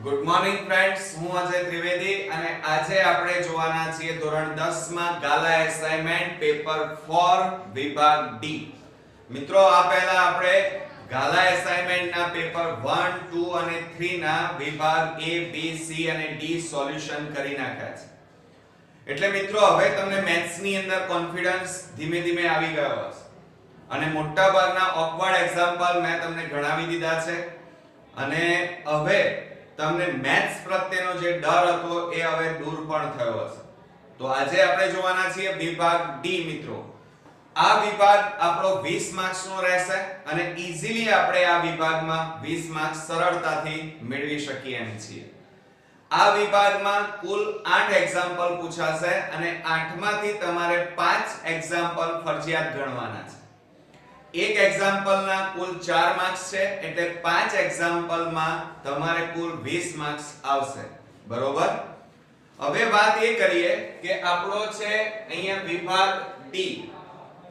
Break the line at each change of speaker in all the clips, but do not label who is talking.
Good morning friends, હું અજય ત્રિવેદી અને આજે આપણે જોવાના છીએ ધોરણ 10 માં ગાલા એસાઇનમેન્ટ પેપર 4 વિભાગ ડી. મિત્રો, આ પહેલા આપણે ગાલા એસાઇનમેન્ટના પેપર 1, 2 અને 3 ના વિભાગ A, B, C અને D સોલ્યુશન કરી નાખ્યા છે. એટલે મિત્રો, હવે તમને મેથ્સ ની અંદર કોન્ફિડન્સ ધીમે ધીમે આવી ગયો હશે અને મોટા ભાગના ઓકવર્ડ એક્ઝામ્પલ મેં તમને ગણાવી દીધા છે અને હવે તમને મેથ્સ પ્રત્યેનો જે ડર હતો એ હવે દૂર પણ થયો હશે. તો આજે આપણે જોવાના છીએ વિભાગ ડી. મિત્રો, આ વિભાગ આપણો 20 માર્ક્સ નો રહેશે અને ઈઝીલી આપણે આ વિભાગમાં 20 માર્ક્સ સરળતાથી મેળવી શકીએ એમ છીએ. આ વિભાગમાં કુલ 8 એક્ઝામ્પલ પૂછાશે અને 8 માંથી તમારે 5 એક્ઝામ્પલ ફરજિયાત ગણવાના છે. એક એક્ઝામ્પલના કુલ 4 માર્ક્સ છે, એટલે 5 એક્ઝામ્પલમાં તમારે કુલ 20 માર્ક્સ આવશે. બરોબર? હવે વાત એ કરીએ કે આપણો છે અહીંયા વિભાગ ડી.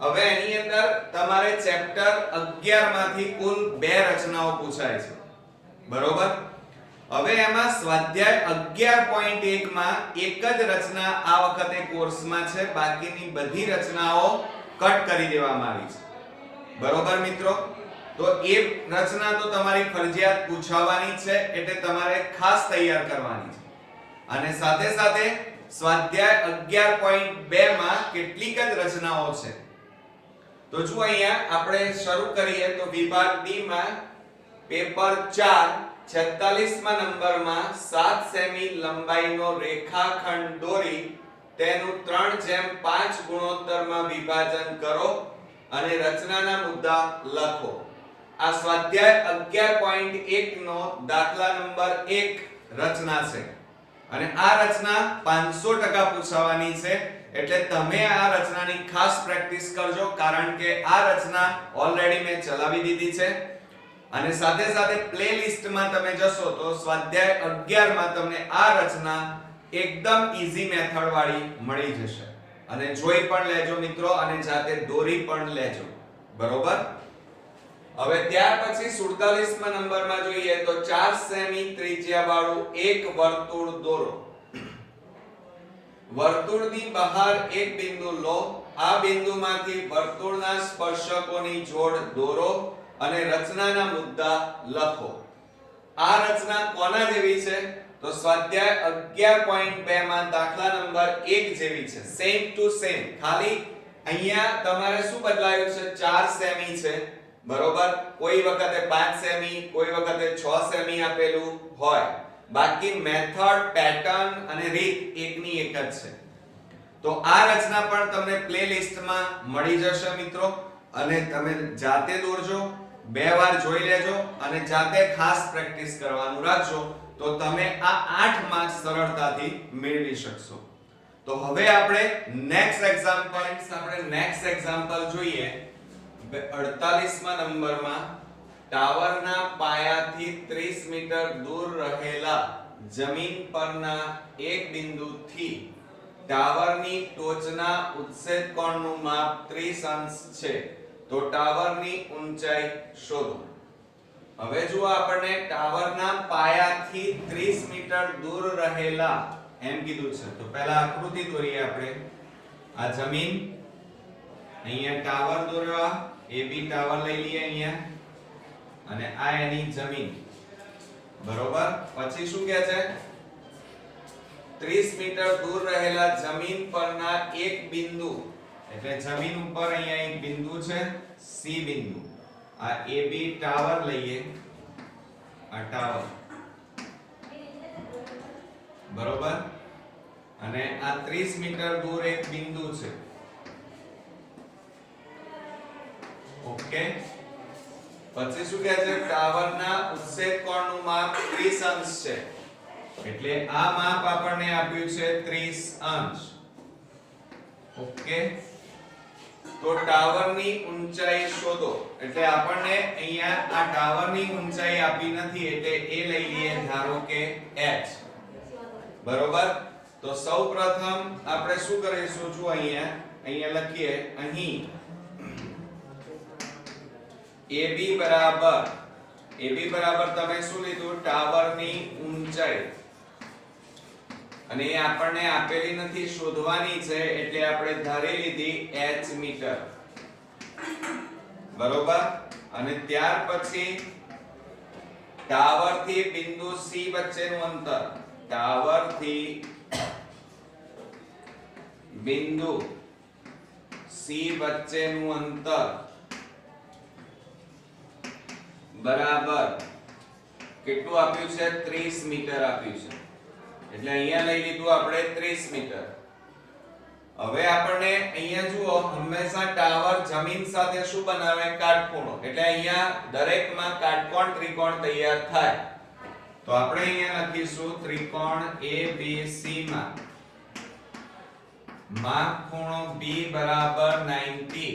હવે એની અંદર તમારે ચેપ્ટર 11 માંથી કુલ 2 રચનાઓ પૂછાય છે. બરોબર? હવે એમાં સ્વાધ્યાય 11.1 માં એક જ રચના આ વખતે કોર્સમાં છે, બાકીની બધી રચનાઓ કટ કરી દેવામાં આવી છે. બરોબર મિત્રો? તો એ રચના તો તમારી ફરજિયાત પૂછાવાની છે, એટલે તમારે ખાસ તૈયાર કરવાની છે. અને સાથે સાથે સ્વાધ્યાય 11.2 માં કેટલીક જ રચનાઓ છે. તો જો અહીંયા આપણે શરૂ કરીએ તો વિભાગ ડી માં પેપર 4 46મા નંબરમાં 7 સેમી લંબાઈનો રેખાખંડ દોરી તેનું 3:5 ગુણોત્તરમાં વિભાજન કરો અને રચનાના મુદ્દા લખો. આ સ્વાધ્યાય 11.1 નો દાખલા નંબર 1 રચના છે અને આ રચના 500% પૂછવાની છે, એટલે તમે આ રચનાની ખાસ પ્રેક્ટિસ કરજો, કારણ કે આ રચના ઓલરેડી મેં ચલાવી દીધી છે. અને સાથે સાથે પ્લેલિસ્ટમાં તમે જશો તો સ્વાધ્યાય 11 માં તમને આ રચના એકદમ ઈઝી મેથડ વાળી મળી જશે અને જોઈ પણ લેજો મિત્રો અને જાતે દોરી પણ લેજો. બરોબર? હવે ત્યાર પછી 47મા નંબરમાં જોઈએ તો 4 સેમી ત્રિજ્યા વાળું એક વર્તુળ દોરો. વર્તુળની બહાર એક બિંદુ લો. આ બિંદુમાંથી વર્તુળના સ્પર્શકોની જોડ દોરો અને રચનાના મુદ્દા લખો. આ રચના કોના જેવી છે? તો સ્વાધ્યાય 11.2 માં દાખલા નંબર 1 જેવી છે, સેમ ટુ સેમ. ખાલી અહીંયા તમારે શું બદલાયું છે? 4 સેમી છે. બરોબર? કોઈ વખતે 5 સેમી, કોઈ વખતે 6 સેમી આપેલું હોય, બાકી મેથડ, પેટર્ન અને રીત એકની એક જ છે. તો આ રચના પણ તમને પ્લેલિસ્ટમાં મળી જશે મિત્રો, અને તમે જાતે દોરજો, 2 વાર જોઈ લેજો અને જાતે ખાસ પ્રેક્ટિસ કરવાનું રાખજો, તો તમે આ 8 માર્ક્સ સરળતાથી મેળવી શકશો. તો હવે આપણે નેક્સ્ટ એક્ઝામ્પલ જોઈએ. 48મા નંબરમાં ટાવરના પાયાથી 30 મીટર દૂર રહેલા જમીન પરના એક બિંદુથી ટાવરની ટોચના ઉત્સેદ કોણનું માપ 30 અંશ છે. તો ટાવરની ઊંચાઈ શોધો. હવે જો આપણને ટાવરના પાયાથી 30 મીટર દૂર રહેલા એમ કીધું છે, તો પહેલા આકૃતિ દોરીએ આપણે. આ જમીન, અહીંયા ટાવર દોરવા, AB ટાવર લઈ લઈએ અહીંયા, અને આ એની જમીન. બરોબર? પછી શું કહે છે? 30 મીટર દૂર રહેલા જમીન પરના એક બિંદુ, એટલે જમીન ઉપર અહીંયા એક બિંદુ છે, C બિંદુ. આ AB ટાવર લઈએ, આ ટાવર. બરોબર? અને આ 30 મીટર દૂર એક બિંદુ છે. ઓકે? પછી શું કહે છે? ટાવરના ઉત્સેદ કોણનું માપ 30 અંશ છે, એટલે આ માપ આપણને આપ્યું છે 30 અંશ. ઓકે? તો ટાવરની ઊંચાઈ શોધો. એટલે આપણને અહીંયા આ ટાવરની ઊંચાઈ આપી નથી, એટલે એ લઈ લઈએ ધારો કે h. બરોબર? તો સૌપ્રથમ આપણે શું કરીશું? જો અહીંયા લખીએ, અહીં AB બરાબર તમે શું લીધું? ટાવરની ઊંચાઈ ઊંચાઈ અને એ આપણને આપેલી નથી, શોધવાની છે, એટલે આપણે ધારી લીધી h મીટર, બરોબર. અને ત્યાર પછી ટાવર થી બિંદુ C વચ્ચેનું અંતર, ટાવર થી બિંદુ C વચ્ચેનું અંતર બરાબર કેટલું આપ્યું છે? 30 મીટર આપ્યું છે. એટલે અહીંયા લઈ લીધું આપણે 30 મીટર. હવે આપણને અહીંયા જુઓ, હંમેશા ટાવર જમીન સાથે શું બનાવે? કાટખૂણો. એટલે અહીંયા દરેકમાં કાટકોણ ત્રિકોણ તૈયાર થાય. તો આપણે અહીંયા લખીશું ત્રિકોણ ABC માં માપ ખૂણો B બરાબર 90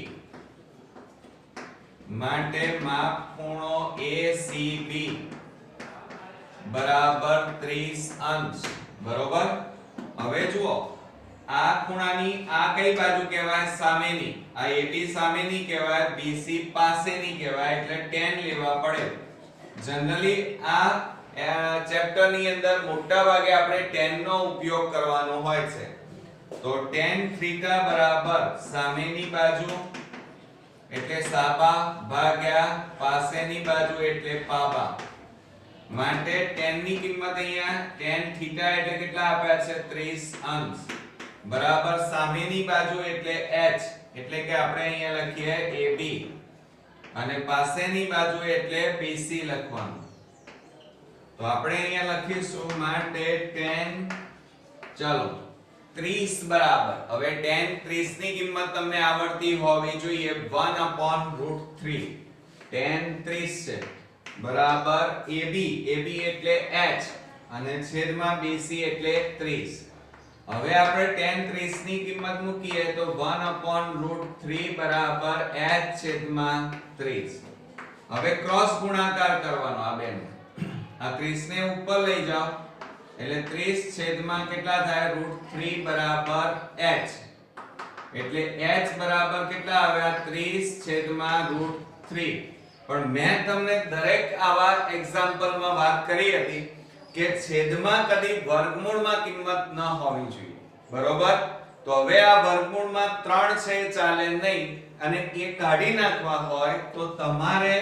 માટે માપ ખૂણો ACB બરાબર 30 અંશ, બરોબર. હવે જુઓ, આ ખૂણાની આ કઈ બાજુ કહેવાય? સામેની. આ AB સામેની કહેવાય, BC પાસેની કહેવાય, એટલે tan લેવા પડે. જનરલી આ ચેપ્ટર ની અંદર મોટા ભાગે આપણે tan નો ઉપયોગ કરવાનો હોય છે. તો tan થીટા બરાબર સામેની બાજુ એટલે સાબા ભાગ્યા પાસેની બાજુ એટલે પાબા. માટે tan ની કિંમત અહીંયા tan થીટા એટલે કેટલા આપ્યા છે? 30 અંશ બરાબર સામેની બાજુ એટલે h, એટલે કે આપણે અહીંયા લખીએ AB અને પાસેની બાજુ એટલે BC લખવાનું. તો આપણે અહીંયા લખીશું માટે tan, ચલો 30 બરાબર, હવે tan 30 ની કિંમત તમને આવડતી હોવી જોઈએ, 1/√3. tan 30 છે બરાબર AB, AB એટલે h અને છેદમાં BC એટલે 30. હવે આપણે tan 30 ની કિંમત મૂકીએ તો 1/√3 બરાબર h છેદમાં 30. હવે ક્રોસ ગુણાકાર કરવાનો આ બેનો. આ 30 ને ઉપર લઈ જાઓ એટલે 30 છેદમાં કેટલા થાય? √3 બરાબર h. એટલે h બરાબર કેટલા આવ્યા? 30 છેદમાં √3. પણ મેં તમને દરેક આવા એક્ઝામ્પલમાં વાત કરી હતી કે છેદમાં કદી વર્ગમૂળમાં કિંમત ન હોવી જોઈએ, બરોબર. તો હવે આ વર્ગમૂળમાં 3 છે, ચાલે નહીં, અને એ કાઢી નાખવા હોય તો તમારે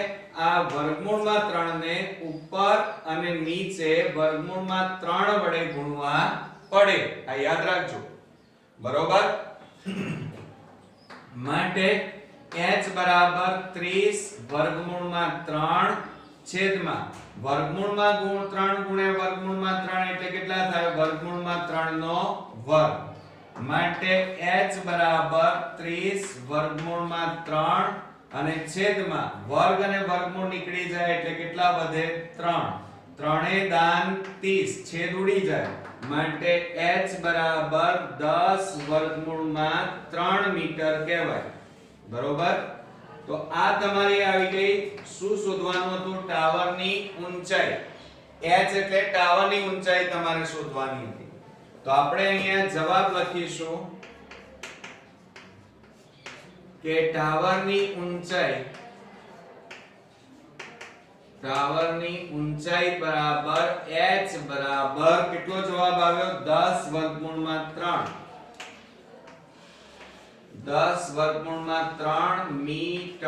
આ વર્ગમૂળમાં 3 ને ઉપર અને નીચે વર્ગમૂળમાં 3 વડે ગુણવા પડે. આ યાદ રાખજો, બરોબર. માટે h બરાબર 30 વર્ગમૂળમાં 3 છેદમાં વર્ગમૂળમાં 3 ગુણ્યા વર્ગમૂળમાં 3 એટલે કેટલા થાય? વર્ગમૂળમાં 3 નો વર્ગ. માટે h બરાબર 30 વર્ગમૂળમાં 3 અને છેદમાં વર્ગ અને વર્ગમૂળ નીકળી જાય એટલે કેટલા વધે? 3. 3 એ દાન 30, છેદ ઉડી જાય. માટે h બરાબર 10 વર્ગમૂળમાં 3 મીટર કહેવાય, બરોબર. તો આ તમારી આવી ગઈ. શું શોધવાનું હતું? ટાવરની ઊંચાઈ. h એટલે ટાવરની ઊંચાઈ તમારે શોધવાની હતી. તો આપણે અહીંયા જવાબ લખીશું કે ટાવરની ઊંચાઈ બરાબર h બરાબર કેટલો જવાબ આવ્યો? 10 વર્ગમૂળમાં 3. 10 વર્ગમૂળમાં 3 મીટર.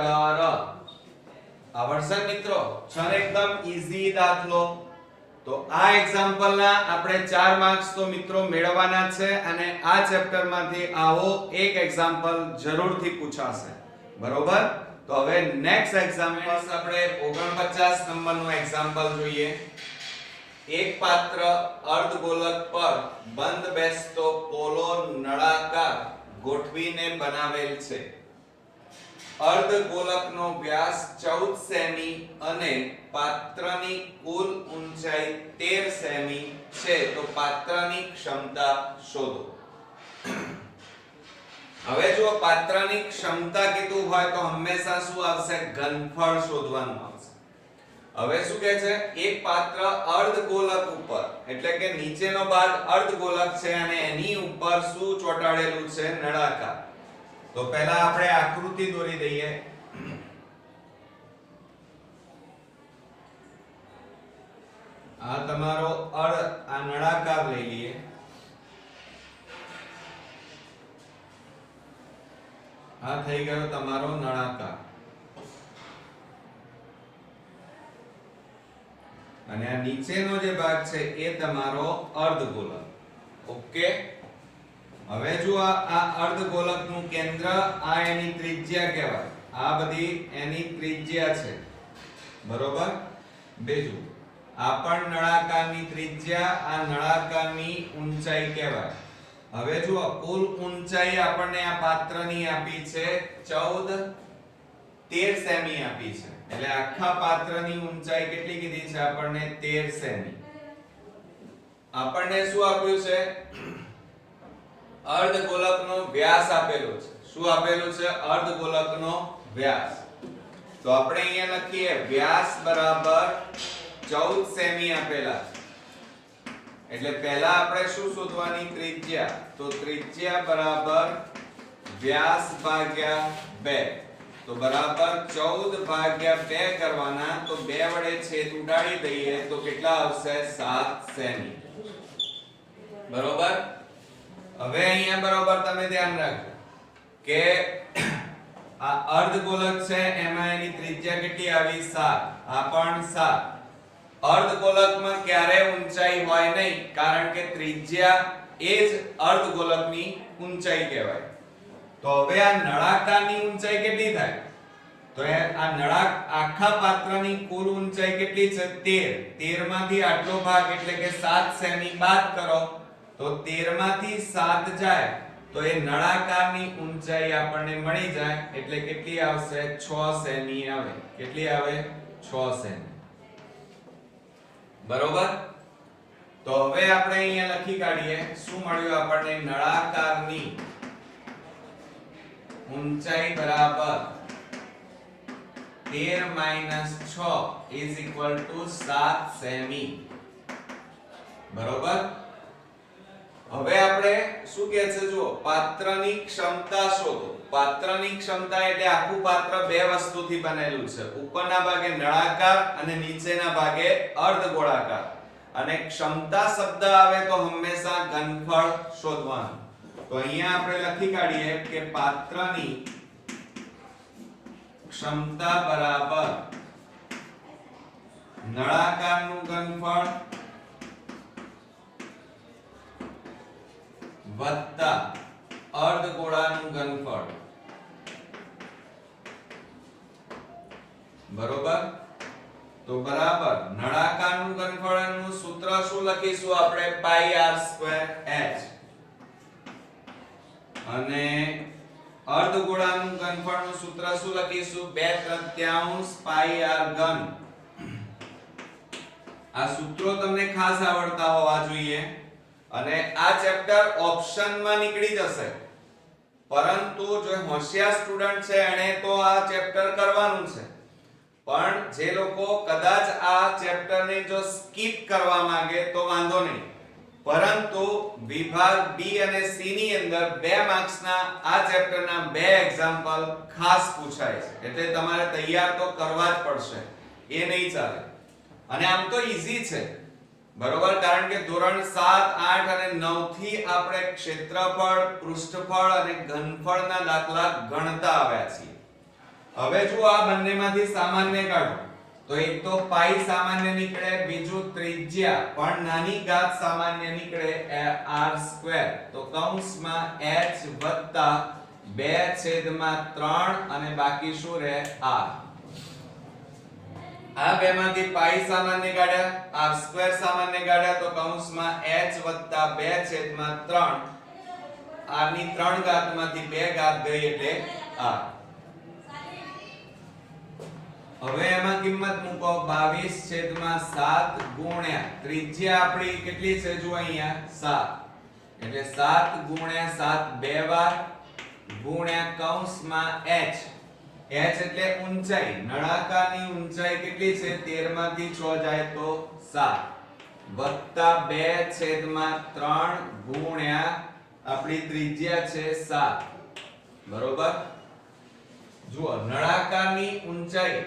આવડશે મિત્રો? છે એકદમ ઈઝી દાખલો. તો આ એક્ઝામ્પલ ના આપણે 4 માર્ક્સ તો મિત્રો મેળવવાના છે અને આ ચેપ્ટર માંથી આવો એક એક્ઝામ્પલ જરૂરથી પૂછાશે, બરોબર. તો હવે નેક્સ્ટ એક્ઝામ્પલ આપણે 49 નંબરનું એક્ઝામ્પલ જોઈએ. એક પાત્ર અર્ધગોલક પર બંધ બેસતો પોલો નળાકાર ગોઠવીને બનાવેલ છે. અર્ધગોલકનો વ્યાસ 14 સેમી અને પાત્રની કુલ ઊંચાઈ 13 સેમી છે. તો પાત્રની ક્ષમતા શોધો. હવે જો પાત્રની ક્ષમતા કીધું હોય તો હંમેશા શું આવશે? ઘનફળ શોધવાનું આવશે. હવે શું કહે છે? એક પાત્ર અર્ધગોલક ઉપર, એટલે કે નીચેનો ભાગ અર્ધગોલક છે અને એની ઉપર શું ચોંટાડેલું છે? નળાકાર. તો પહેલા આપણે આકૃતિ દોરી દઈએ. આ તમારો આ નળાકાર લઈ લઈએ, આ થઈ ગયો તમારો નળાકાર, અને આ નીચેનો જે ભાગ છે એ તમારો અર્ધગોલક. ઓકે, હવે જો આ અર્ધગોલકનું કેન્દ્ર, આ એની ત્રિજ્યા કહેવાય, આ બધી એની ત્રિજ્યા છે, બરોબર. બીજું આ પણ નળાકારની ત્રિજ્યા, આ નળાકારની ઊંચાઈ કહેવાય. હવે જુઓ, કુલ ઊંચાઈ આપણને આ પાત્રની આપી છે 13 સેમી આપી છે, એટલે આખા પાત્રની ઊંચાઈ કેટલી કીધી છે આપણને? 13 સેમી. આપણને શું આપ્યું છે? અર્ધગોલકનો વ્યાસ આપેલો છે. શું આપેલું છે? અર્ધગોલકનો વ્યાસ. તો આપણે અહીંયા લખીએ વ્યાસ બરાબર 14 સેમી આપેલા છે. એટલે પહેલા આપણે શું શોધવાની? ત્રિજ્યા. તો ત્રિજ્યા બરાબર વ્યાસ ભાગ્યા 2. તો બરાબર 14 ભાગ્યા 2 કરવાના. તો 2 વડે છેદ ઉડાડી દઈએ તો કેટલા આવશે? 7 સેમી. બરોબર. હવે અહીંયા બરોબર તમે ધ્યાન રાખજો કે આ અર્ધગોલક છે, એમાં એની ત્રિજ્યા કેટલી આવી? 7. આ પણ 7. અર્ધગોલકમાં ક્યારે ઊંચાઈ હોય નહીં, કારણ કે ત્રિજ્યા એ જ અર્ધગોલકની ઊંચાઈ કહેવાય. તો હવે આ નળાકારની ઊંચાઈ કેટલી થાય? તો આ આખા પાત્રની કુલ ઊંચાઈ કેટલી છે? 13. 13 માંથી આટલો ભાગ એટલે કે 7 સેમી બાદ કરો તો 13 માંથી 7 જાય તો એ નળાકારની ઊંચાઈ આપણને મળી જાય. એટલે કેટલી આવશે? 6 સેમી આવે. કેટલી આવે? 6 સેમી. બરોબર. તો હવે આપણે અહીંયા લખી કાઢીએ શું મળ્યું આપણને? નળાકારની ઊંચાઈ બરાબર 13 - 6 = 7 સેમી. બરોબર. હવે આપણે શું કહે છે? જુઓ, પાત્રની ક્ષમતા શોધો. પાત્રની ક્ષમતા એટલે આખું પાત્ર બે વસ્તુથી બનેલું છે. ઉપરના ભાગે નળાકાર અને નીચેના ભાગે અર્ધગોળાકાર. અને ક્ષમતા શબ્દ આવે તો હંમેશા ઘનફળ શોધવાનું. તો અહીંયા આપણે લખી કાઢીએ કે પાત્રની ક્ષમતા બરાબર નળાકારનું ઘનફળ વત્તા અર્ધગોળાનું ઘનફળ. બરોબર. તો બરાબર નળાકારનું ઘનફળનું સૂત્ર શું લખીશું આપણે? πr²h. અને અર્ધગોળાનું ઘનફળનું સૂત્ર શું લખીશું? 2/3 πr3. આ સૂત્રો તમને ખાસ આવડતા હોવા જોઈએ. અને આ ચેપ્ટર ઓપ્શનમાં નીકળી જશે, પરંતુ જો હોશિયાર સ્ટુડન્ટ છે એને તો આ ચેપ્ટર કરવાનું છે. પણ જે લોકો કદાચ આ ચેપ્ટરને જો સ્કીપ કરવા માંગે તો વાંધો નહીં, પરંતુ વિભાગ બી અને સી ની અંદર 2 માર્ક્સના આ ચેપ્ટરના 2 એક્ઝામ્પલ ખાસ પૂછાય છે. એટલે તમારે તૈયાર તો કરવા જ પડશે, એ નહીં ચાલે. અને આમ તો ઈઝી છે, બરોબર. કારણ કે ધોરણ 7, 8 અને 9 થી આપણે ક્ષેત્રફળ, પૃષ્ઠફળ અને ઘનફળના દાખલા ગણતા આવ્યા છીએ. હવે જો આ બંનેમાંથી સામાન્ય કાઢો તો એક તો પાઈ સામાન્ય નીકળે, બીજું ત્રિજ્યા પણ નાની ઘાત સામાન્ય નીકળે r². તો કૌંસમાં h વત્તા 2/3 અને બાકી શું રહે? r. આ બેમાંથી પાઈ સામાન્ય કાઢ્યા, r² સામાન્ય કાઢ્યા, તો કૌંસમાં h વત્તા 2/3. r ની 3 ઘાતમાંથી 2 ઘાત ગઈ એટલે r. હવે એમાં કિંમત મૂકો 22/7 ગુણ્યા ત્રિજ્યા આપણી કેટલી છે? જો અહીંયા 7. એટલે 7 ગુણ્યા 7 બે વાર ગુણ્યા કૌંસમાં h. h એટલે ઊંચાઈ. નળાકારની ઊંચાઈ કેટલી છે? 13 માંથી 6 જાય તો 7 વત્તા 2/3 ગુણ્યા આપણી ત્રિજ્યા છે 7. બરોબર. જુઓ, નળાકારની ઊંચાઈ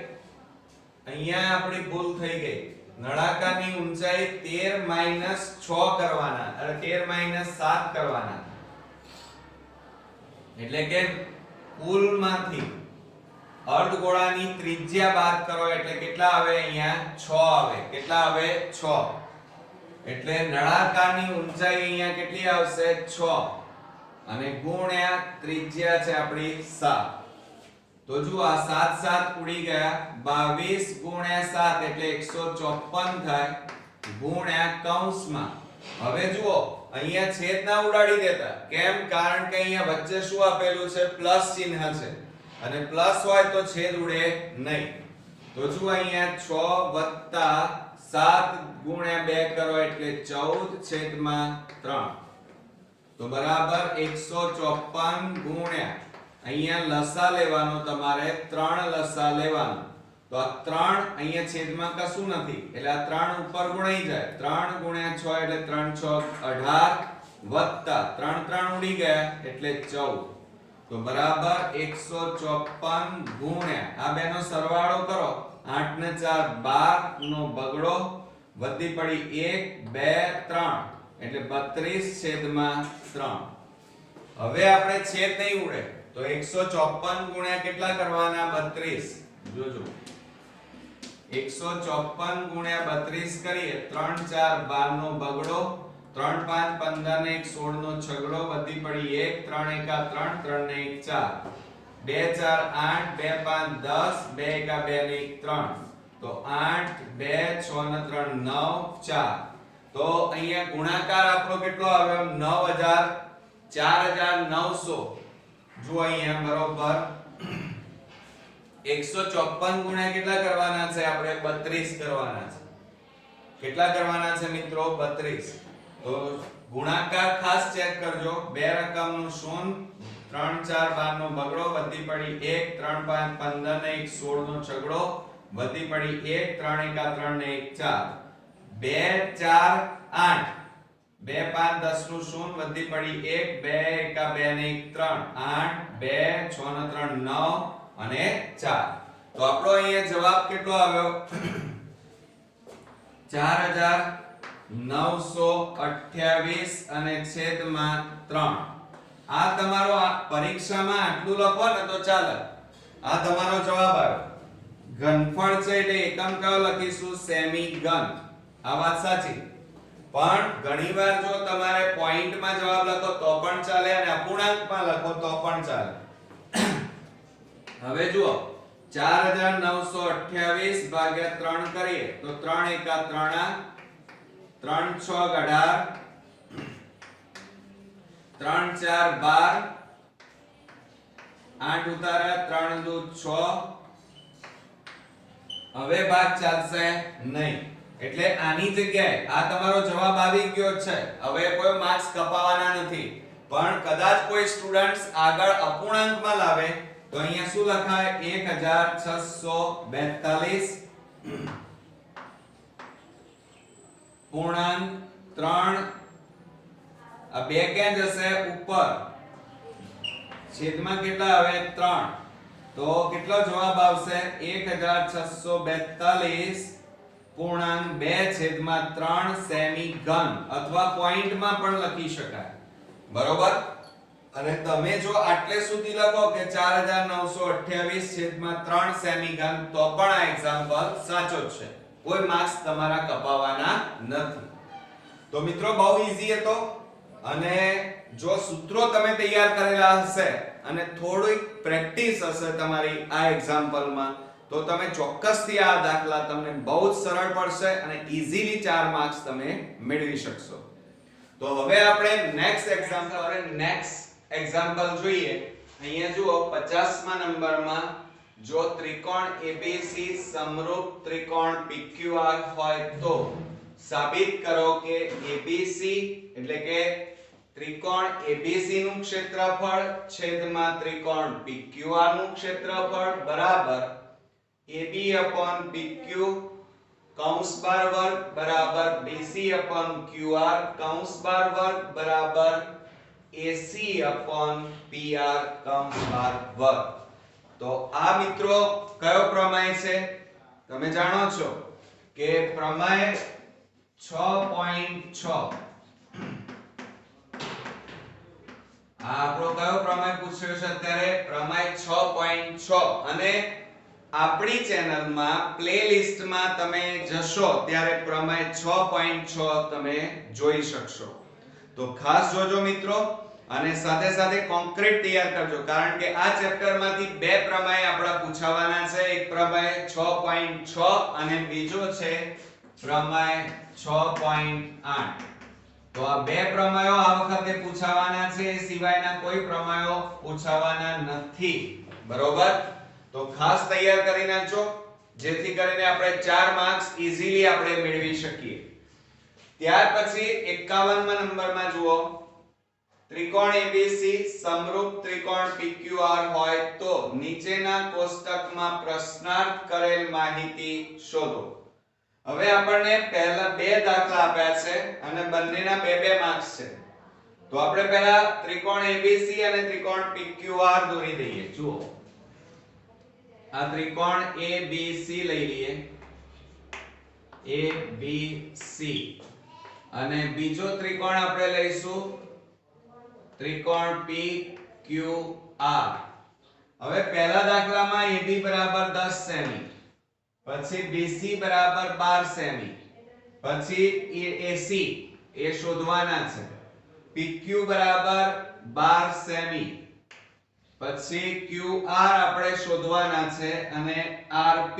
અહીંયા આપણી ભૂલ થઈ ગઈ. નળાકારની ઊંચાઈ 13 - 6 કરવાના, એટલે 13 - 7 કરવાના, એટલે કે કુલમાંથી અર્ધગોળાની ત્રિજ્યા બાદ કરો એટલે કેટલા આવે? અહીંયા 6 આવે. કેટલા આવે? 6. એટલે નળાકારની ઊંચાઈ અહીંયા કેટલી આવશે? 6 અને ગુણ્યા ત્રિજ્યા છે આપણી 7. તો જુઓ આ 7 7 ઉડી ગયા, 22 ગુણ્યા 7 એટલે 154 થાય, ગુણ્યા કૌંસમાં. હવે જુઓ અહીંયા છેદ ના ઉડાડી દેતા. કેમ? કારણ કે અહીંયા વચ્ચે શું આપેલું છે? પ્લસ ચિહ્ન છે, અને પ્લસ હોય તો છેદ ઉડે નહીં. તો જુઓ અહીંયા 6 + 7 ગુણ્યા 2 કરો એટલે 14/3. તો બરાબર 154 ગુણ્યા, અહીંયા લસા લેવાનો તમારે, 3 લસા લેવાનો. તો આ 3 અહીંયા છેદમાં કશું નથી, એટલે આ 3 ઉપર ગુણાઈ જાય. 3 ગુણ્યા 6 એટલે 3 × 6 = 18 વત્તા 3 3 ઉડી ગયા એટલે 14. તો બરાબર 154 ગુણ્યા આ બેનો સરવાળો કરો, 8 ને 4 12 નો બગડો, વધી પડી 1 2 3 એટલે 32/3. હવે આપણે છેદ નહીં ઉડે તો 154 ગુણ્યા કેટલા કરવાના? 32. જોજો 154 ગુણ્યા 32 કરીએ, 3 4 12 નો બગડો, 3 5 15 ને 1 16 નો છગડો, વધી પડી 1 3 1 3 3 ને 1 4, 2 4 8 2 5 10, 2 1 2 ને 1 3. તો 8 2 6 ને 3 9 4. તો અહીંયા ગુણાકાર આપણો કેટલો આવ્યો? 9000 4900. જો અહીંયા બરોબર 154 ગુણ્યા કેટલા કરવાના છે? આપણે 32 કરવાના છે. કેટલા કરવાના છે મિત્રો? 32. તો ગુણાકાર ખાસ ચેક કરજો. બે રકમનું શૂન્ય, 3 4 12 નો બગડો, વધી પડી 1 3 5 15 ને 1 16 નો છગડો, વધી પડી 1 3 1 3 ને 1 4, 2 4 8 2 5 10 નું શૂન્ય, વધી પડી 1 2 1 2 ને 1 3 8 2 6 ને 3 9 અને 4. તો આપણો અહીંયા જવાબ કેટલો આવ્યો? 4928 અને છેદમાં 3. આ તમારો પરીક્ષામાં આટલું લખો ને તો ચાલે. આ તમારો જવાબ આવ્યો. ઘનફળ છે એટલે એકમ કયો લખીશું? સેમી ઘન. આ વાત સાચી. પણ ઘણીવાર જો તમારે પોઈન્ટમાં જવાબ લખો તો પણ ચાલે અને અપૂર્ણાંકમાં લખો તો પણ ચાલે. હવે જુઓ 4928 ભાગ્યા 3 કરીએ તો 3 1 3 3 6 18, 3 4 12, 8 ઉતારા 3 2 6. હવે ભાગ ચાલશે નહીં, એટલે આની જગ્યાએ આ તમારો જવાબ આવી ગયો છે. હવે કોઈ માર્ક્સ કપાવવાના નથી. પણ કદાચ કોઈ સ્ટુડન્ટ્સ આગળ અપૂર્ણાંકમાં લાવે તો અહીંયા શું લખાય? 1642 પૂર્ણાંક 3. આ બે ક્યાં જશે? ઉપર. છેદમાં કેટલા આવે? 3. તો કેટલો જવાબ આવશે? 1642 પૂર્ણાંક 2/3 સેમી ઘન, અથવા પોઈન્ટમાં પણ લખી શકાય. બરોબર? અને તમે જો આટલે સુધી લખો કે 4928/3 સેમી ઘન તો પણ આ એક્ઝામ્પલ સાચો જ છે. કોઈ માર્ક્સ તમારા કપાવવાના નથી. તો મિત્રો બહુ ઈઝી હતો. અને જો સૂત્રો તમે તૈયાર કરેલા હશે અને થોડી પ્રેક્ટિસ હશે તમારી આ એક્ઝામ્પલમાં, તો તમે ચોક્કસથી આ દાખલા તમને બહુ જ સરળ પડશે અને ઈઝીલી 4 માર્ક્સ તમે મેળવી શકશો. તો હવે આપણે નેક્સ્ટ એક્ઝામ્પલ જોઈએ. અહીંયા જુઓ 50મા નંબરમાં, જો ત્રિકોણ ABC સમરૂપ ત્રિકોણ PQR હોય તો સાબિત કરો કે ABC એટલે કે ત્રિકોણ ABC નું ક્ષેત્રફળ છેદમાં ત્રિકોણ PQR નું ક્ષેત્રફળ બરાબર AB/PQ કૌંસ બાર વર્ગ બરાબર BC/QR કૌંસ બાર વર્ગ બરાબર AC/PR કૌંસ બાર વર્ગ. તો આ મિત્રો કયો પ્રમેય છે? તમે જાણો છો કે પ્રમેય 6.6 આ આપણો કયો પ્રમેય પૂછ્યો છે અત્યારે? પ્રમેય 6.6 અને આપણી ચેનલમાં પ્લેલિસ્ટમાં તમે જશો ત્યારે પ્રમેય 6.6 તમે જોઈ શકશો. તો ખાસ જોજો મિત્રો અને સાથે સાથે કોન્ક્રીટ તૈયાર કરજો કારણ કે આ ચેપ્ટરમાંથી બે પ્રમેય આપણા પૂછાવાના છે. એક પ્રમેય 6.6 અને બીજો છે પ્રમેય 6.8. તો આ બે પ્રમેયો આ વખતે પૂછાવાના છે, એ સિવાયના કોઈ પ્રમેયો પૂછાવાના નથી. બરોબર? તો ખાસ તૈયાર કરી નાખજો જેથી કરીને આપણે 4 માર્ક્સ ઈઝીલી આપણે મેળવી શકીએ. ત્યાર પછી 51મા નંબરમાં જુઓ, ત્રિકોણ ABC સમરૂપ ત્રિકોણ PQR હોય તો નીચેના કોષ્ટકમાં પ્રશ્નાર્થ કરેલ માહિતી શોધો. હવે આપણને પહેલા બે દાખલા આપ્યા છે અને બંનેના બે બે માર્ક્સ છે. તો આપણે પહેલા ત્રિકોણ ABC અને ત્રિકોણ PQR દોરી દઈએ. જુઓ, આ ત્રિકોણ ABC લઈ લઈએ, ABC, અને બીજો ત્રિકોણ આપણે લઈશું ત્રિકોણ PQR. હવે પહેલા દાખલામાં AB બરાબર 10 સેમી, પછી BC બરાબર 12 સેમી, પછી AC એ શોધવાના છે, PQ બરાબર 12 સેમી, પછી QR આપણે શોધવાના છે અને RP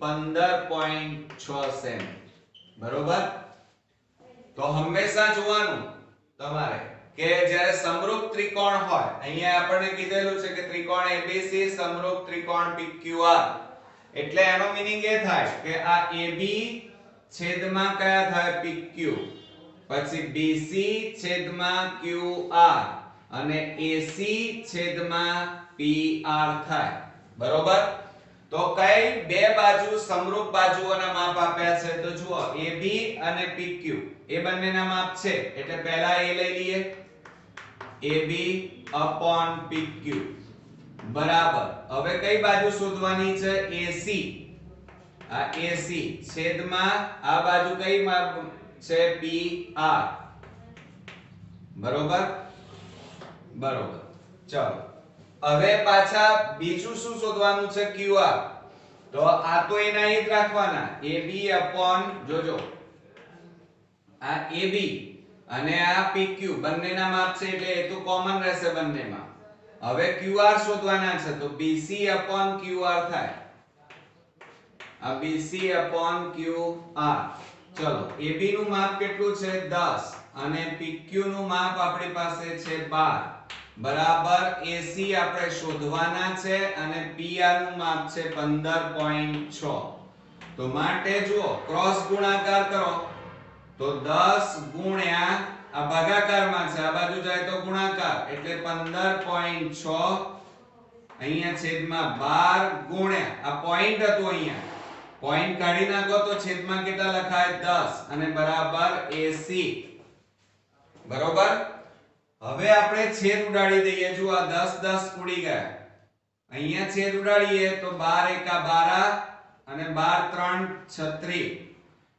15.6 સેમી. બરોબર? તો હંમેશા જોવાનું તમારે કે જ્યારે સમરૂપ ત્રિકોણ હોય, અહીંયા આપણને કીધેલું છે કે ત્રિકોણ ABC સમરૂપ ત્રિકોણ PQR, એટલે એનો મીનિંગ એ થાય કે આ AB છેદમાં કયા થાય? PQ, પછી BC છેદમાં QR અને AC છેદમાં PR થાય. બરોબર? તો કઈ બે બાજુ સમરૂપ બાજુઓના માપ આપ્યા છે? તો જુઓ, AB અને PQ એ બંનેના માપ છે એટલે પહેલા એ લઈ લઈએ, AB upon PQ બરાબર. હવે કઈ બાજુ શોધવાની છે? AC. આ AC છેદમાં આ બાજુ કઈ માપ છે? PR. બરોબર? બરોબર. ચાલો હવે પાછા બીજું શું શોધવાનું છે? QR. તો આ તો એના જ રાખવાના, AB upon, જોજો, આ AB અને આ PQ બંનેના માપ છે એટલે એ તો કોમન રહેશે બંનેમાં. હવે QR શોધવાના છે તો BC upon QR થાય. આ BC upon QR. ચલો, AB નું માપ કેટલું છે? 10 અને PQ નું માપ આપણી પાસે છે 12 બરાબર. AC આપણે શોધવાના છે અને PR નું માપ છે 15.6. તો માટે જુઓ, ક્રોસ ગુણાકાર કરો તો 10 ગુણ્યા આ ભાગાકારમાં છે, આ બાજુ જાય તો ગુણાકાર એટલે 15.6 અહીંયા છેદમાં 12 ગુણ્યા આ પોઈન્ટ હતું, અહીંયા પોઈન્ટ કાઢી નાખો તો છેદમાં કેટલા લખાય? 10 અને બરાબર AC. બરોબર? હવે આપણે છેદ ઉડાડી દઈએ. જો આ 10 10 ઉડી ગયા, અહીંયા છેદ ઉડાડીએ તો 12 એકા 12 અને 12 3 36.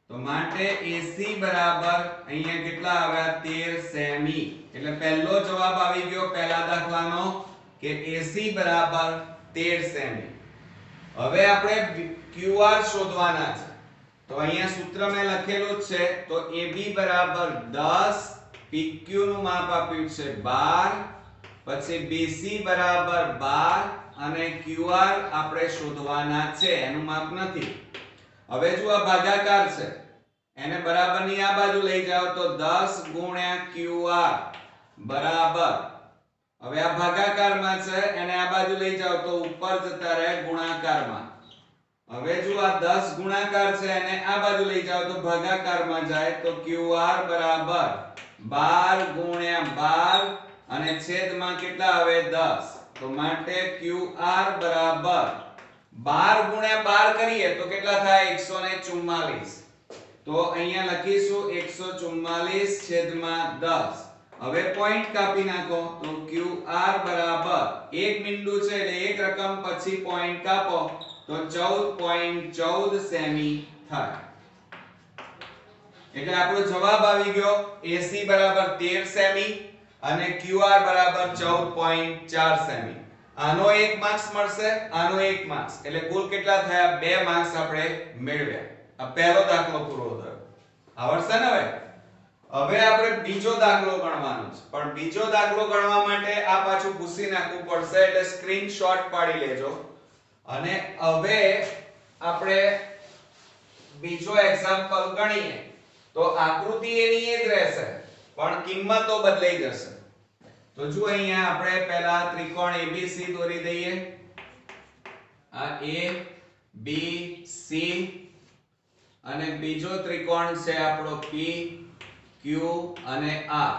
તો માટે AC બરાબર અહીંયા કેટલા આવ્યા? 13 સેમી. એટલે પહેલો જવાબ આવી ગયો પહેલા દાખલાનો કે AC બરાબર 13 સેમી. હવે આપણે QR શોધવાના છે. તો અહીંયા સૂત્ર મેં લખેલું છે. તો AB બરાબર 10, PQ નું માપ આપ્યું છે 12, પછી BC બરાબર 12 અને QR આપણે શોધવાના છે, એનું માપ નથી. હવે જો આ ભાગાકાર છે એને બરાબરની આ બાજુ લઈ જાઓ તો 10 ગુણ્યા QR બરાબર, હવે આ ભાગાકારમાં છે એને આ બાજુ લઈ જાઓ તો ઉપર જતા રહે ગુણાકારમાં. હવે જો આ 10 ગુણાકાર છે એને આ બાજુ લઈ જાઓ તો ભાગાકારમાં જાય તો QR બરાબર 12 ગુણ્યા 12 અને છેદમાં કેટલા આવે? 10. તો માટે QR બરાબર 12 ગુણ્યા 12 કરીએ તો કેટલા થાય? 144. તો અહીંયા લખીશું 144 છેદમાં 10. હવે પોઈન્ટ કાપી નાખો તો QR બરાબર એક બિંદુ છે એટલે એક રકમ પછી પોઈન્ટ કાપો તો 14.14 સેમી થાય. એટલે આપણો જવાબ આવી ગયો AC બરાબર 13 સેમી અને QR બરાબર 14.4 સેમી. આનો 1 માર્ક્સ મળશે, આનો 1 માર્ક્સ, એટલે કુલ કેટલા થયા? 2 માર્ક્સ આપણે મેળવ્યા. આ પહેલો દાખલો પૂરો થયો. આવડશે ને હવે? હવે આપણે બીજો દાખલો ગણવાનો છે, પણ બીજો દાખલો ગણવા માટે આ પાછું ભૂસી નાખવું પડશે, એટલે સ્ક્રીનશોટ પાડી લેજો. અને હવે આપણે બીજો એક્ઝામ્પલ ગણીએ તો આકૃતિ એની એ જ રહેશે, પણ કિંમતો બદલાઈ જશે. તો જો અહીંયા આપણે પહેલા ત્રિકોણ ABC દોરી દઈએ. આ A B C અને બીજો ત્રિકોણ છે આપણો P Q અને R.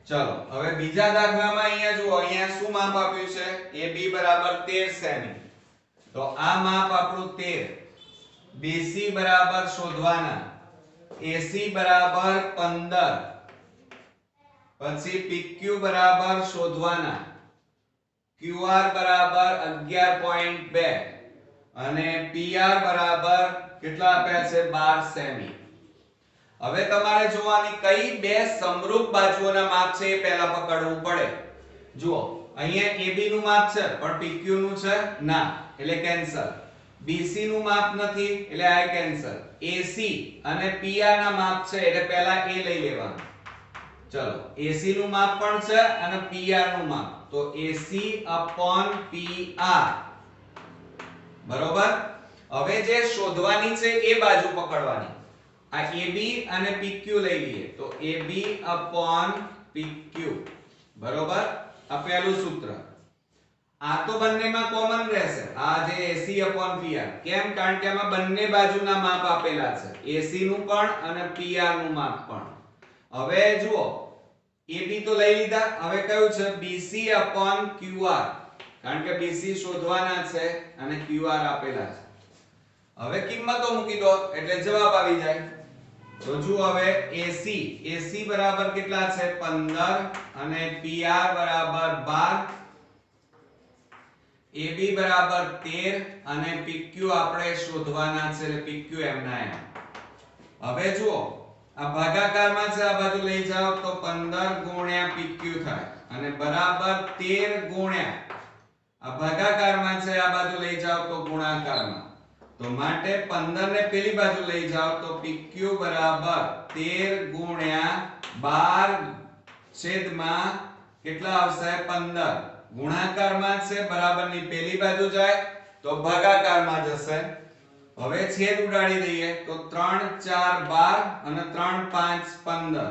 ચલો હવે બીજા દાખલામાં અહીંયા જુઓ, અહીંયા શું માપ આપ્યું છે? AB બરાબર 13 સેમી. તો આ માપ આપણું 13. BC બરાબર શોધવાના, AC બરાબર 15, પછી PQ બરાબર શોધવાના, QR બરાબર 11.2 અને PR બરાબર કેટલા આપ્યા છે? 12 સેમી. હવે તમારે જોવાની કઈ બે સમરૂપ બાજુઓના માપ છે એ પહેલા પકડવું પડે. જુઓ અહીંયા AB નું માપ છે પણ PQ નું છે ના, એટલે કેન્સલ. BC નું માપ નથી એટલે આ કેન્સલ. AC અને PR ના માપ છે એટલે પહેલા A લઈ લેવાનું. ચલો AC નું માપ પણ છે અને PR નું માપ, તો AC PR. બરોબર. હવે જે શોધવાની છે એ બાજુ પકડવાની. આ AB અને PQ લઈ લઈએ તો AB PQ. બરોબર. આ પહેલું સૂત્ર. આ તો બંનેમાં કોમન રહેશે, આ જે AC PR. કેમ? કારણ કે આમાં બંને બાજુના માપ આપેલા છે, AC નું પણ અને PR નું માપ પણ. હવે જુઓ AB તો લઈ લીધા, હવે કયું છે? BC QR. કારણ કે BC શોધવાના છે અને QR આપેલા છે. હવે કિંમતો મૂકી દો એટલે જવાબ આવી જાય. તો જુઓ હવે AC બરાબર કેટલા છે? 15 અને PR બરાબર 12, AB બરાબર 13 અને PQ આપણે શોધવાના છે એટલે PQ એમના એમ. હવે જુઓ આ ભાગાકારમાં છે, આ બાજુ લઈ જાઓ તો 15 ગુણ્યા PQ થાય અને બરાબર 13 ગુણ્યા આ ભાગાકારમાં છે, આ બાજુ લઈ જાઓ તો ગુણાકારમાં. તો માટે 15 ને પેલી બાજુ લઈ જાઓ તો PQ બરાબર 13 ગુણ્યા 12 છેદમાં કેટલા આવશે? 15. ગુણાકારમાં છે, બરાબરની પેલી બાજુ જાય તો ભાગાકારમાં જશે. હવે છેદ ઉડાડી દઈએ તો 3 4 12 અને 3 5 15.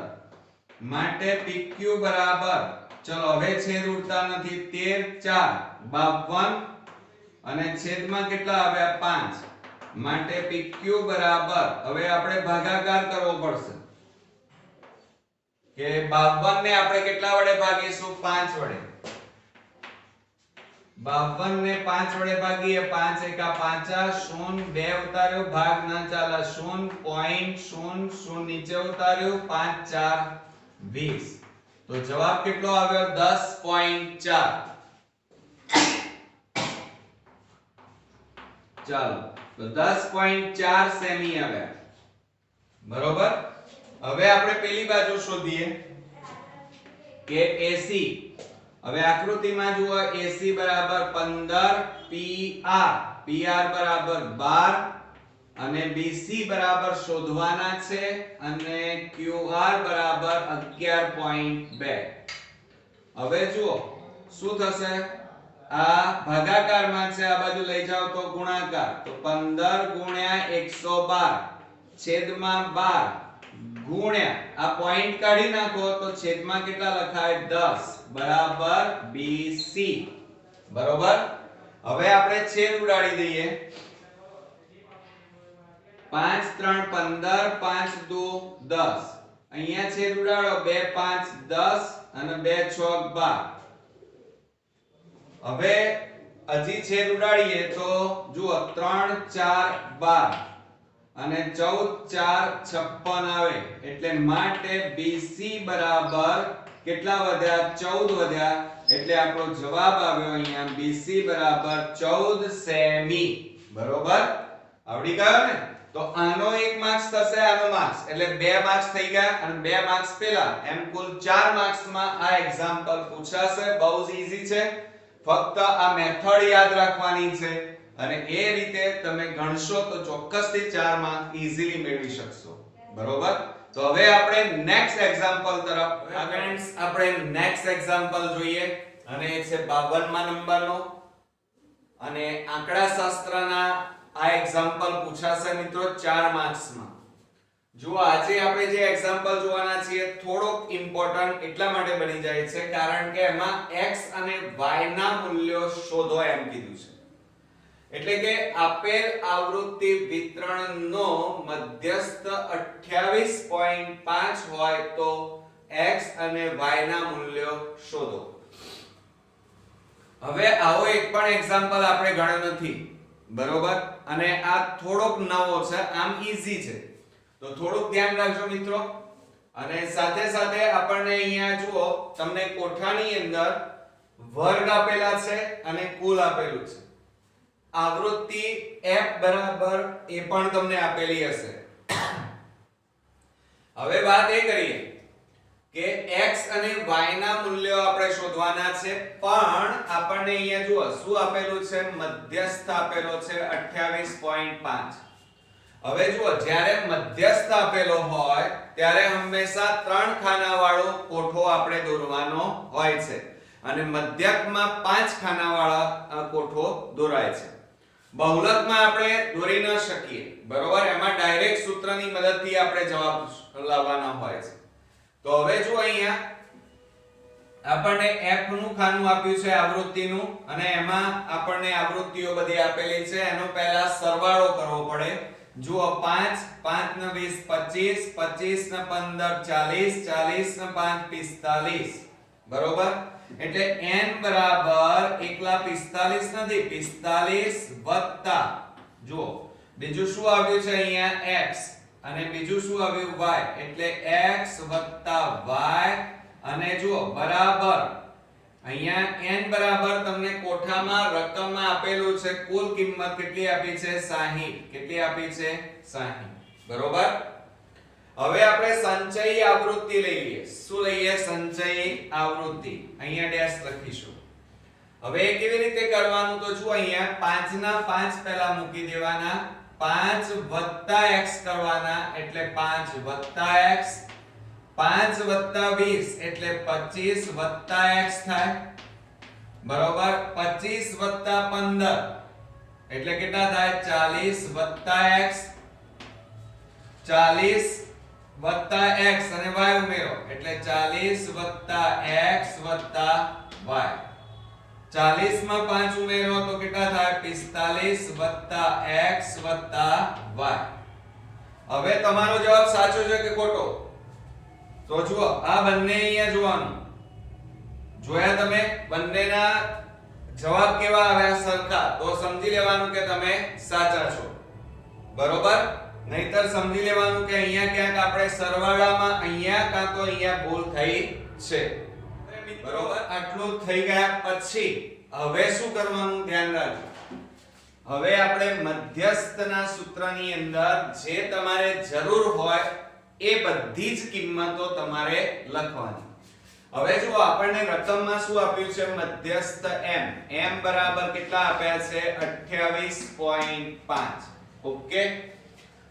માટે PQ બરાબર, ચલો હવે છેદ ઉડતા નથી, 13 4 52 અને છેદમાં કેટલા આવ્યા? 5. માટે PQ બરાબર, હવે આપણે ભાગાકાર કરવો પડશે કે 52 ને આપણે કેટલા વડે ભાગીશું? 5 વડે. 52 ને 5 વડે ભાગીએ, 5 એકા 5 0 2 ઉતાર્યો, ભાગ ના ચાલે, 0.00 નીચે ઉતાર્યું, 5 4 20. તો જવાબ કેટલો આવ્યો? 10.4. ચાલો તો 10.4 સેમી આવ્યા. બરોબર. હવે આપણે પેલી બાજુ શોધીએ કે AC. હવે આકૃતિમાં જુઓ AC બરાબર 15, PR બરાબર 12 અને BC બરાબર શોધવાના છે અને QR બરાબર 11.2. હવે જુઓ શું થશે? આ ભાગાકારમાં છે, આ બાજુ લઈ જાઓ તો ગુણાકાર, તો 15 ગુણ્યા 112 છેદમાં 12 ગુણ્યા આ પોઈન્ટ કાઢી નાખો તો છેદમાં કેટલા લખાય? 10 બરાબર BC. બરોબર. હવે આપણે છેદ ઉડાડી દઈએ. 5 3 15, 5 2 10. અહીંયા છેદ ઉડાડો, 2 5 10 અને 2 6 12. હવે હજી છેદ ઉડાડીએ તો જુઓ 3 4 12 અને 14 4 56 આવે, એટલે માટે BC બરાબર કેટલા વધ્યા? 14 વધ્યા. એટલે આપણો જવાબ આવ્યો અહીંયા BC બરાબર 14 સેમી. બરોબર. આવડી ગયો ને? તો આનો 1 માર્ક્સ થશે, આનો માર્ક્સ, એટલે 2 માર્ક્સ થઈ ગયા અને 2 માર્ક્સ પેલા, એમ કુલ 4 માર્ક્સ માં આ એક્ઝામ્પલ પૂછાશે. બહુ જ ઈઝી છે, ફક્ત આ મેથડ યાદ રાખવાની છે અને એ રીતે તમે ગણશો તો ચોક્કસથી 4 માર્ક ઈઝીલી મેળવી શકશો. બરોબર? તો હવે આપણે નેક્સ્ટ એક્ઝામ્પલ તરફ, ફ્રેન્ડ્સ આપણે નેક્સ્ટ એક્ઝામ્પલ જોઈએ અને એ છે 52મા નંબરનો અને આંકડાશાસ્ત્રના આ એક્ઝામ્પલ પૂછાશે મિત્રો 4 માર્ક્સ માં. જો આજે આપણે જે એક્ઝામ્પલ જોવાના છીએ થોડોક ઇમ્પોર્ટન્ટ એટલા માટે બની જાય છે કારણ કે એમાં x અને y ના મૂલ્યો શોધો એમ કીધું છે. એટલે કે આપેલ આવૃત્તિ વિતરણનો મધ્યસ્થ 28.5 હોય તો x અને y ના મૂલ્યો શોધો. હવે આવો એક પણ એક્ઝામ્પલ આપણે ગણ્યો નથી. બરોબર? અને આ થોડોક નવો છે, આમ ઈઝી છે તો થોડુંક ધ્યાન રાખજો મિત્રો. અને સાથે સાથે આપણને અહીંયા જુઓ તમને કોઠાની અંદર વર્ગ આપેલા છે અને કુલ આપેલું છે. આવૃત્તિ f બરાબર એ પણ તમને આપેલી હશે. હવે વાત એ કરીએ કે x અને y ના મૂલ્યો આપણે શોધવાના છે, પણ આપણને અહીંયા જુઓ શું આપેલું છે, મધ્યસ્થ આપેલો છે 28.5. હવે જુઓ જ્યારે મધ્યસ્થ આપેલો હોય ત્યારે હંમેશા 3 ખાના વાળો કોઠો આપણે દોરવાનો હોય છે અને મધ્યકમાં 5 ખાના વાળા કોઠો દોરાય છે. બહુલકમાં આપણે દોરી ન શકીએ. બરોબર? એમાં ડાયરેક્ટ સૂત્રની મદદથી આપણે જવાબ લાવવાનો હોય છે. તો હવે જો અહીંયા આપણને f નું ખાનું આપ્યું છે આવૃત્તિનું અને એમાં આપણને આવૃત્તિઓ બધી આપેલી છે. એનો પહેલા સરવાળો કરવો પડે. જુઓ 5 5 ને 20 25 25 ને 15 40 40 ને 5 45. બરોબર? એટલે n બરાબર એકલા 45 નથી, 45 વત્તા જુઓ બીજું શું આવ્યું છે અહીંયા x અને બીજું શું આવ્યું y, એટલે x વત્તા y અને જુઓ બરાબર અહીંયા n બરાબર તમને કોઠામાં રકમમાં આપેલું છે. કુલ કિંમત કેટલી આપી છે? 60. કેટલી આપી છે? 60. બરોબર? હવે આપણે સંચયી આવૃત્તિ લઈએ. શું લઈએ? સંચયી આવૃત્તિ. અહીંયા ડેશ લખીશું. હવે કેવી રીતે કરવાનું તો જુઓ અહીંયા 5 ના 5 પહેલા મૂકી દેવાના, 5 વત્તા x કરવાના એટલે 5 વત્તા x, 5 વત્તા 20 એટલે 25 વત્તા x થાય. બરોબર? 25 વત્તા 15 એટલે કેટલા થાય? 40 વત્તા x, 40 વત્તા x અને y ઉમેરો એટલે 40 વત્તા x વત્તા y. 40 માં 5 ઉમેરો તો કેટલા થાય? 45 વત્તા x વત્તા y. હવે તમારો જવાબ સાચો છે કે ખોટો? તો જુઓ આ બંને અહીંયા જોવાનું. જોયા તમે બંનેના જવાબ કેવા આવ્યા? સરખા. તો સમજી લેવાનું કે તમે સાચા છો. બરોબર? નહીતર સમજી લેવાનું કે અહીંયા ક્યાંક આપણે સરવાળામાં અહીંયા કાં તો અહીંયા ભૂલ થઈ છે. બરોબર? આટલું થઈ ગયા પછી હવે શું કરવાનું? ધ્યાન રાખજો. હવે આપણે મધ્યસ્થના સૂત્રની અંદર જે તમારે જરૂર હોય એ બધી જ કિંમતો તમારે લખવાની. હવે જો આપણને રકમમાં શું આપ્યું છે? મધ્યસ્થ m. m બરાબર કેટલા આપ્યા છે? 28.5. ઓકે?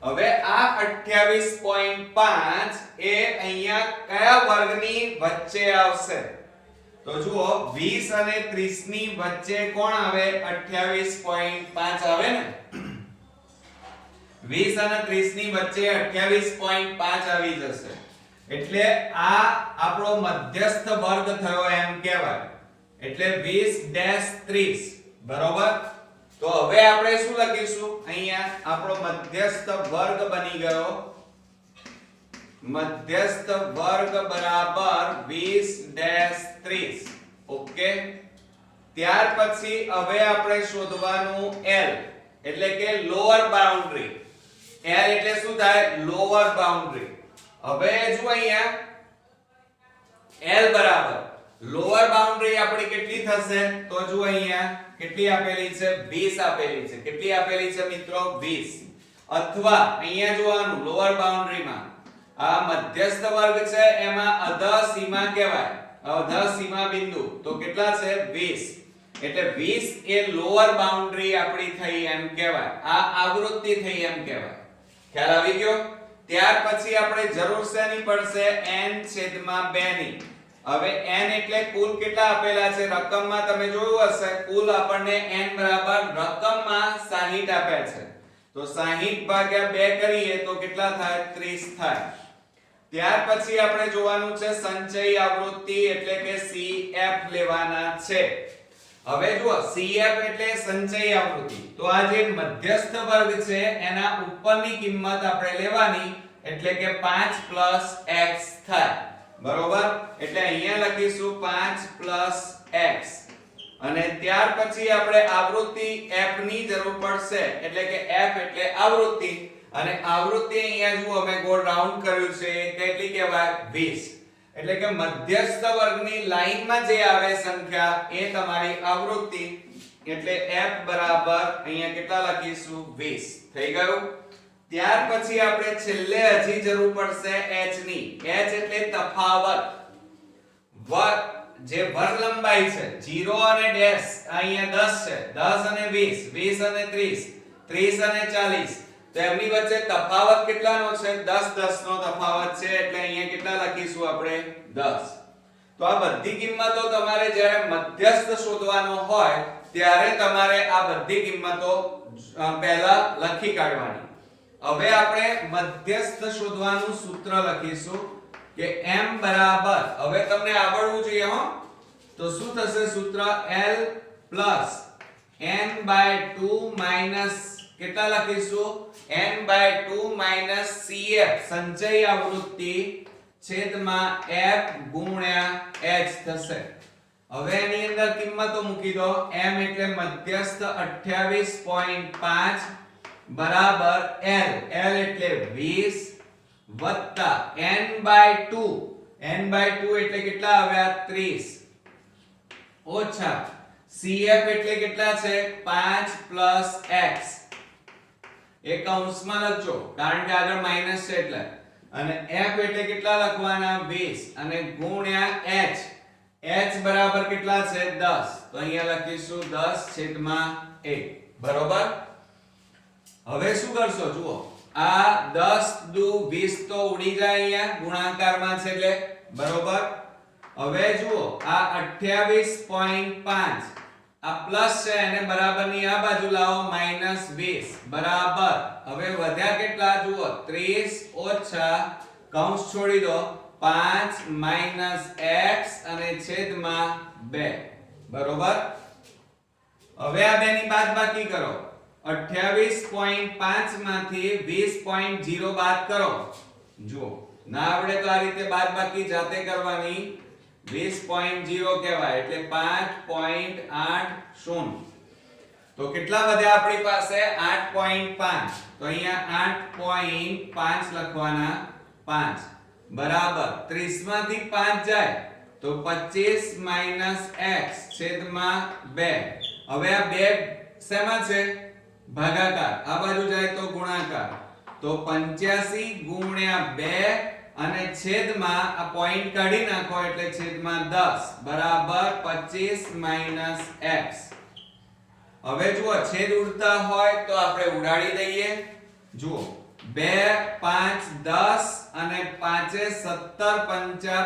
હવે આ 28.5 એ અહીંયા કયા વર્ગની વચ્ચે આવશે? તો જુઓ 20 અને 30 ની વચ્ચે કોણ આવે? 28.5 આવે ને? 20 અને 30 ની વચ્ચે 28.5 આવી જશે. એટલે આ આપણો મધ્યસ્થ વર્ગ થયો એમ કહેવાય. એટલે 20-30. બરોબર? તો હવે આપણે શું લખીશું? અહીંયા આપણો મધ્યસ્થ વર્ગ બની ગયો. મધ્યસ્થ વર્ગ બરાબર 20-30. ઓકે? ત્યાર પછી હવે આપણે શોધવાનું L, એટલે કે લોઅર બાઉન્ડ્રી. L એટલે શું થાય? Lower boundary. હવે જો અહીંયા L બરાબર લોઅર બાઉન્ડ્રી આપણી કેટલી થશે? તો જો અહીંયા કેટલી આપેલી છે? 20 આપેલી છે. કેટલી આપેલી છે મિત્રો? 20. અથવા અહીંયા જોવાનું લોઅર બાઉન્ડ્રીમાં આ મધ્યસ્થ વર્ગ છે એમાં અધ સીમા કહેવાય, અધ સીમા બિંદુ તો કેટલા છે 20, એટલે 20 એ લોઅર બાઉન્ડ્રી આપણી થઈ એમ કહેવાય, આ આવૃત્તિ થઈ એમ કહેવાય. ખ્યાલ આવી ગયો? ત્યાર પછી આપણે જરૂર શેની પડશે n/2 ની. હવે n એટલે કુલ કેટલા આપેલા છે રકમમાં તમે જોયું હશે, કુલ આપણને n બરાબર રકમમાં 60 આપ્યા છે, તો 60 ભાગ્યા 2 કરીએ તો કેટલા થાય 30 થાય. ત્યાર પછી આપણે જોવાનું છે સંચય આવૃત્તિ એટલે કે CF લેવાના છે. હવે જુઓ CF એટલે સંચય આવૃત્તિ, તો આ જે મધ્યસ્થ વર્ગ છે એના ઉપરની કિંમત આપણે લેવાની એટલે કે 5 x થાય. બરોબર, એટલે અહીંયા લખીશું 5 x અને ત્યાર પછી આપણે આવૃત્તિ f ની જરૂર પડશે એટલે કે f એટલે આવૃત્તિ, અને આવૃત્તિ અહીંયા જુઓ અમે ગોળ રાઉન્ડ કર્યું છે કેટલી કહેવાય 20, એટલે કે મધ્યસ્થ વર્ગની લાઈનમાં જે આવે સંખ્યા એ તમારી આવૃત્તિ, એટલે f બરાબર અહીંયા કેટલા લખીશું 20 થઈ ગયું. ત્યાર પછી આપણે છેલ્લે હજી જરૂર પડશે h ની. h એટલે તફાવત, જે વર્ગ લંબાઈ છે 0 અને ડેશ અહીંયા 10 છે, 10 અને 20, 20 અને 30, 30 અને 40, તો એમની વચ્ચે તફાવત કેટલાનો છે 10 10 નો તફાવત છે, એટલે અહીંયા કેટલા લખીશું આપણે 10. તો આ બધી કિંમતો તમારે જ્યારે મધ્યસ્થ શોધવાનો હોય ત્યારે તમારે આ બધી કિંમતો પહેલા લખી કાઢવાની. હવે આપણે મધ્યસ્થ શોધવાનું સૂત્ર લખીશું કે m બરાબર, હવે તમને આવડવું જોઈએ હો, તો શું થશે સૂત્ર L પ્લસ n/2 માઈનસ કેટલા લખીશું n/2 માઈનસ CF સંચય આવૃત્તિ છેદમાં f ગુણ્યા h થશે. હવે એની અંદર કિંમતો મૂકી દો. m એટલે મધ્યસ્થ 28.5 બરાબર L, L એટલે 20 વત્તા n/2, n/2 એટલે કેટલા આવ્યા 30 ઓછા CF એટલે કેટલા છે 5 x, એ કૌંસમાં લખજો કારણ કે આગળ માઈનસ છે એટલે, અને f એટલે કેટલા લખવાના 20 અને ગુણ્યા h, h બરાબર કેટલા છે 10, તો અહીંયા લખીશું 10/1. બરોબર, હવે શું કરશો જુઓ, આ 10 દુ 20 તો ઉડી જાય અહીંયા ગુણાકારમાં છે એટલે. બરોબર, હવે જુઓ આ 28.5 આ પ્લસ છે એને બરાબરની આ બાજુ લાવો -20 બરાબર, હવે વધ્યા કેટલા જુઓ 30 ઓછા કૌંસ છોડી દો 5 x અને છેદમાં 2. બરોબર, હવે આ બેની બાદબાકી કરો. 28.5 માંથી 20.0 બાદ કરો. જુઓ ના આવડે તો આ રીતે બાદબાકી જાતે કરવાની. 20.0 કહેવાય એટલે 5.80. તો કેટલા વધ્યા આપણી પાસે 8.5, તો અહીંયા 8.5 લખવાના 5 બરાબર 30 માંથી 5 જાય તો 25 x છેદમાં 2. હવે આ બે શેમાં છે ભાગાકાર, આ બાજુ જાય તો ગુણાકાર, તો 85 ગુણ્યા 2 અને છેદમાં આ પોઈન્ટ કાઢી નાખો એટલે છેદમાં 10 બરાબર 25 x. હવે જુઓ છેદ ઉડતા હોય તો આપણે ઉડાડી દઈએ. જુઓ 2 5 10 અને 5 17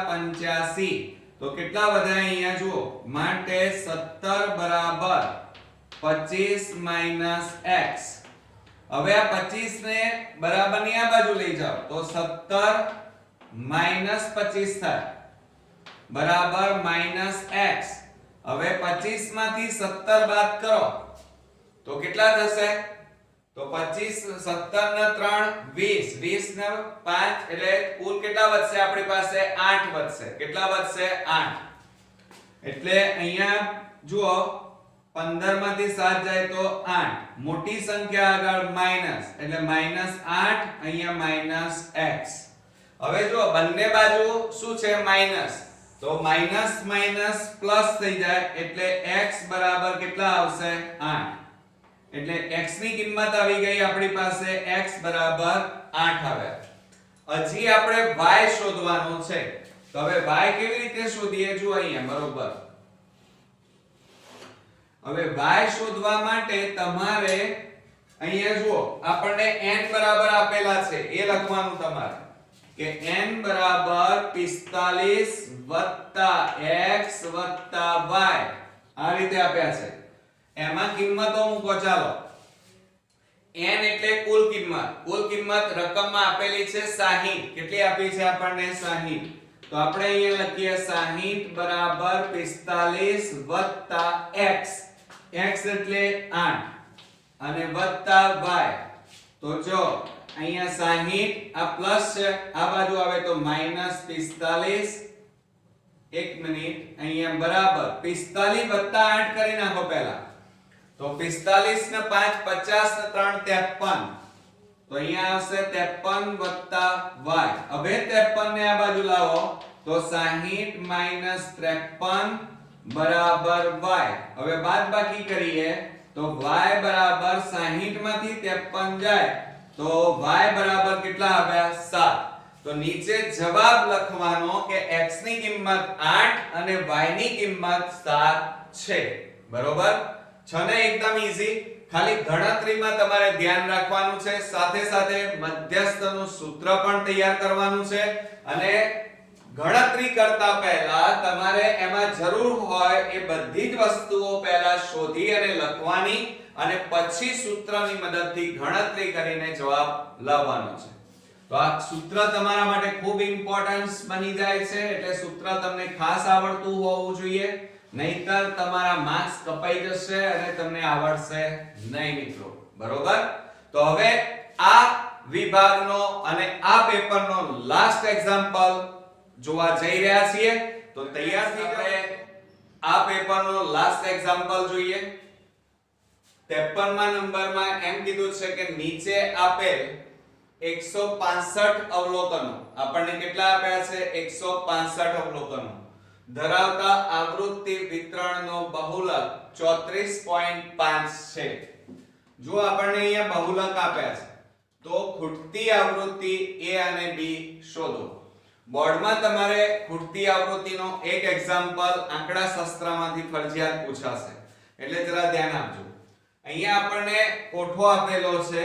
85, તો કેટલા વધ્યા અહીંયા જુઓ, માટે 17 બરાબર 25 x. હવે આ 25 ને બરાબરની આ બાજુ લઈ જાઓ તો 17 25 થાય બરાબર -x. હવે 25 માંથી 17 બાદ કરો તો કેટલા થશે, તો 25 17 ને 3 20, 20 ને 5 એટલે કુલ કેટલા વધશે આપણી પાસે 8 વધશે. કેટલા વધશે 8. એટલે અહીંયા જુઓ 15 માંથી 7 જાય તો 8, મોટી સંખ્યા આગળ માઈનસ એટલે -8 અહીંયા -x. હવે જો બંને બાજુ શું છે માઈનસ, તો માઈનસ માઈનસ પ્લસ થઈ જાય એટલે x બરાબર કેટલા આવશે 8. એટલે x ની કિંમત આવી ગઈ આપણી પાસે x બરાબર 8 આવે. હજી આપણે y શોધવાનું છે. તો હવે y કેવી રીતે શોધીએ જો અહીંયા બરોબર. હવે y શોધવા માટે તમારે અહીંયા જુઓ આપણને n બરાબર આપેલા છે એ લખવાનું તમારે કે n બરાબર 45 x y આ રીતે આપ્યા છે. એમાં કિંમતો મૂકો ચાલો. n એટલે કુલ કિંમત રકમમાં આપેલી છે 60. કેટલી આપી છે આપણને 60. તો આપણે અહીંયા લખીએ 60 બરાબર 45 x x એટલે 8 અને વત્તા y. તો જો અહીંયા 60 આ પ્લસ છે આ બાજુ આવે તો -45. એક મિનિટ અહીંયા બરાબર 45 વત્તા 8 કરી નાખો પહેલા. તો 45 ને 5 50 ને 3 53. તો અહીંયા આવશે 53 વત્તા y. હવે 53 ને આ બાજુ લાવો તો 60 53 બરાબર y. હવે બાદબાકી કરીએ તો y બરાબર 60 માંથી 53 જાય તો y બરાબર કેટલા આવ્યા 7. તો નીચે જવાબ લખવાનો કે x ની કિંમત 8 અને y ની કિંમત 7 છે. બરોબર છે ને? એકદમ ઈઝી. ખાલી ગણતરીમાં તમારે ધ્યાન રાખવાનું છે, સાથે સાથે મધ્યસ્થનું સૂત્ર પણ તૈયાર કરવાનું છે અને ગણતરી કરતા પહેલા તમારે એમાં જરૂર હોય એ બધી જ વસ્તુઓ પહેલા શોધી અને લખવાની અને પછી સૂત્રની મદદથી ગણતરી કરીને જવાબ લાવવાનો છે. તો આ સૂત્ર તમારા માટે ખૂબ ઇમ્પોર્ટન્સ બની જાય છે. એટલે સૂત્ર તમને ખાસ આવડતું હોવું જોઈએ, નહીતર તમારા માર્ક્સ કપાઈ જશે અને તમને આવડશે નહીં મિત્રો. બરોબર? તો હવે આ વિભાગનો અને આ પેપરનો લાસ્ટ એક્ઝામ્પલ જોવા જઈ રહ્યા છીએ. તો તૈયાર થઈ આપણે આ પેપરનો લાસ્ટ એક્ઝામ્પલ જોઈએ. 53મા નંબરમાં એમ કીધું છે કે નીચે આપેલ 165 અવલોકનો, આપણને કેટલા આપ્યા છે 165 અવલોકનો ધરાવતા આવૃત્તિ વિતરણનો બહુલક 34.5 છે. જો આપણને અહીંયા બહુલક આપ્યા છે તો ખૂટતી આવૃત્તિ A અને B શોધો. બોર્ડમાં તમારે ખૂટતી આવૃત્તિનો એક એક્ઝામ્પલ આંકડા શાસ્ત્રમાંથી ફરજિયાત પૂછાશે, એટલે જરા ધ્યાન આપજો. અહીંયા આપણને કોઠો આપેલો છે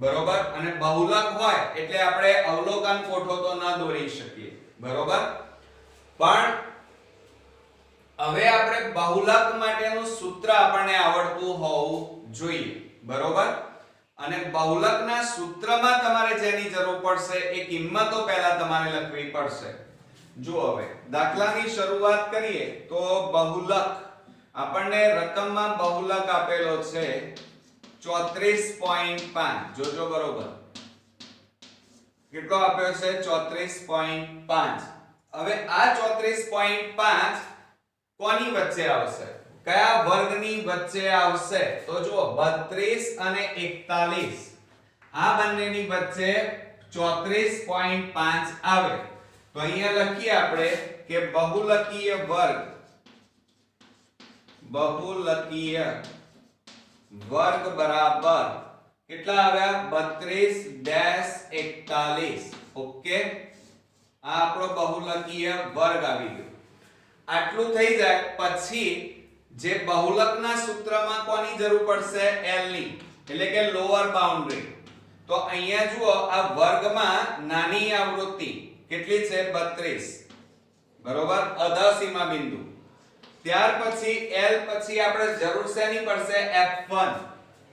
બરોબર, અને બહુલક હોય એટલે આપણે અવલોકન કોઠો તો ન દોરી શકીએ બરોબર. પણ હવે આપણે બહુલક માટેનું સૂત્ર આપણને આવડતું હોવું જોઈએ બરોબર. અને બહુલકના સૂત્રમાં તમારે જેની જરૂર પડશે એ કિંમતો પહેલા તમારે લખવી પડશે. જો હવે દાખલાની શરૂઆત કરીએ તો બહુલક આપણને રકમમાં બહુલક આપેલો છે 34.5. જોજો બરોબર કેટલો આપ્યો છે 34.5. હવે આ 34.5 કોની વચ્ચે આવશે, કયા વર્ગની વચ્ચે આવશે? તો જુઓ 32 અને 41 આ બંનેની વચ્ચે 34.5 આવે. તો અહીંયા લખીએ આપણે કે બહુલકીય વર્ગ બરાબર કેટલા આવ્યા 32-41. ઓકે, આ આપણો બહુલકીય વર્ગ આવી ગયો. આટલું થઈ જાય પછી જે બહુલકના સૂત્રમાં કોની જરૂર પડશે L ની, એટલે કે લોઅર બાઉન્ડ્રી. તો અહીંયા જુઓ આ વર્ગમાં નાની આવૃત્તિ કેટલી છે 32 બરોબર, અધસીમા બિંદુ. ત્યાર પછી L પછી આપણે જરૂર શેની પડશે F1.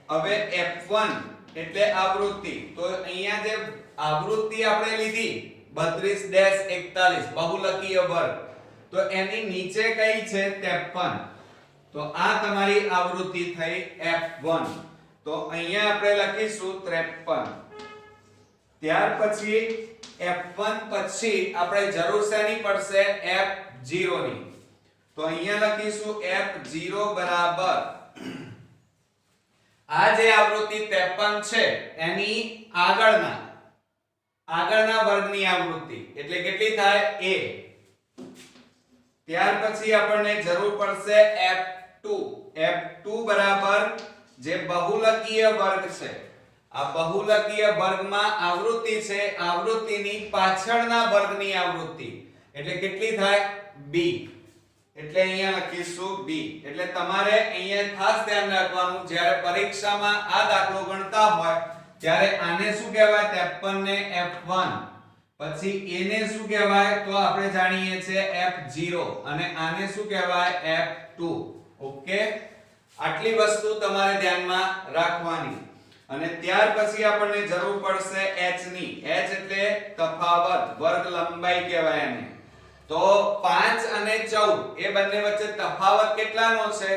હવે F1 એટલે આવૃત્તિ. તો અહીંયા જે આવૃત્તિ આપણે લીધી 32-41 બહુલકીય વર્ગ, તો એની નીચે કઈ છે 53. તો આ તમારી આવૃત્તિ થઈ F1. તો અહીંયા આપણે લખીશું 53. ત્યાર પછી F1 પછી આપણે જરૂર શેની પડશે F0 ની. તો અહીંયા લખીશું F0 બરાબર આ જે આવૃત્તિ 53 છે એની આગળના વર્ગની આવૃત્તિ એટલે કેટલી થાય A. ત્યાર પછી આપણને જરૂર પડશે F2 બરાબર જે બહુલકીય વર્ગ છે, આ બહુલકીય વર્ગમાં આવૃત્તિ છે, આવૃત્તિની પાછળના વર્ગની આવૃત્તિ એટલે કેટલી થાય b, એટલે અહીંયા લખીશું b. એટલે તમારે અહીંયા ખાસ ધ્યાન રાખવાનું, જ્યારે પરીક્ષામાં આ દાખલો ગણતા હોય ત્યારે આને શું કહેવાય 53 ને f1, પછી a ને શું કહેવાય તો આપણે જાણીએ છીએ f0 અને આને શું કહેવાય f2. ઓકે, આટલી વસ્તુ તમારે ધ્યાનમાં રાખવાની. અને ત્યાર પછી આપણને જરૂર પડશે h ની. h એટલે તફાવત, વર્ગ લંબાઈ કહેવાય એને. તો 5 અને 14 એ બંને વચ્ચે તફાવત કેટલાનો છે?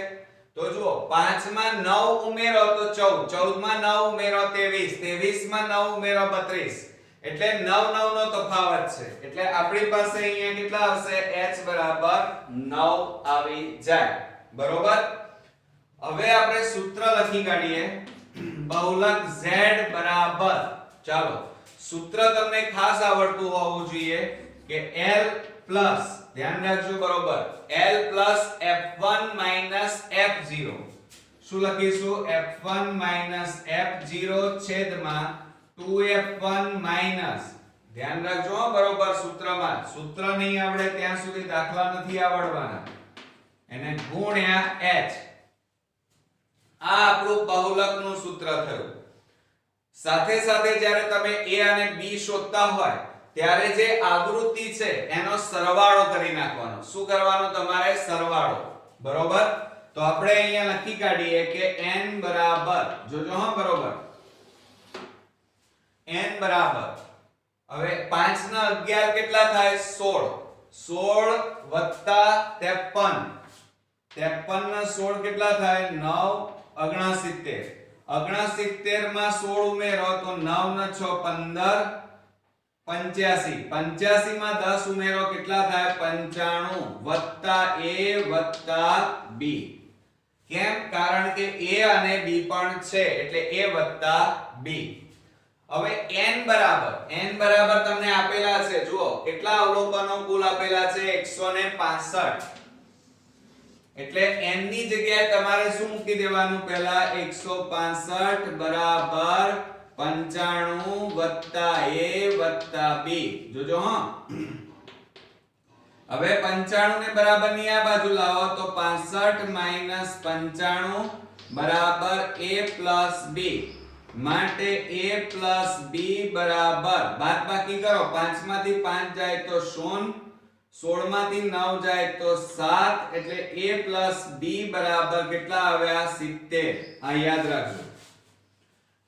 તો જુઓ 5 માં 9 ઉમેરો તો 14, 14 માં 9 ઉમેરો 23, 23 માં 9 ઉમેરો 32, એટલે 9 9 નો તફાવત છે. એટલે આપણી પાસે અહીંયા કેટલા આવશે? h બરાબર 9 આવી જાય. બરોબર. હવે આપણે સૂત્ર લખી કાઢીએ. બહુલક z બરાબર, ચાલો સૂત્ર તમને ખાસ આવડતું હોવું જોઈએ કે l પ્લસ, ધ્યાન રાખજો બરોબર, l plus f1 minus f0. શું લખીશું? f1 માઈનસ f0 છેદમાં 2f1 માઈનસ, ધ્યાન રાખજો બરોબર, સૂત્રમાં સૂત્ર નહીં આવડે ત્યાં સુધી દાખલા નથી આવડવાના, એને ગુણ્યા h. આ આપણું બહુલકનું સૂત્ર થયું. સાથે સાથે જ્યારે તમે a અને b શોધતા હોય ત્યારે જે આવૃત્તિ છે એનો સરવાળો કરી નાખવાનો. શું કરવાનો? તમારે સરવાળો. બરોબર. તો આપણે અહીંયા લખી કાઢીએ કે n બરાબર, જોજો હા બરોબર, n બરાબર, હવે 5 ના 11 કેટલા થાય? 16, 16 વત્તા 53, 53 ના 16 કેટલા થાય? 9 69, 69 માં 16 ઉમેરો તો 9 ના 6 15, 85, 85 માં 10 ઉમેરો કેટલા થાય? 95 વત્તા a વત્તા b. કેમ? કારણ કે a અને b પણ છે એટલે a વત્તા b. હવે n બરાબર તમને આપેલા છે, જુઓ કેટલા અવલોકનો કુલ આપેલા છે? 165. એટલે n ની જગ્યાએ તમારે શું મૂકી દેવાનું? પહેલા 165 બરાબર 95 વત્તા a વત્તા b. જોજો હા. હવે 95 ને બરાબર ની આ બાજુ લાવો તો 65 માઈનસ 95 બરાબર a પ્લસ b. માટે a પ્લસ b બરાબર, બાદબાકી કરો, 5 માંથી 5 જાય તો 0, 16 માંથી 9 જાય તો 7, એટલે a પ્લસ b બરાબર કેટલા આવ્યા? 70. આ યાદ રાખજો.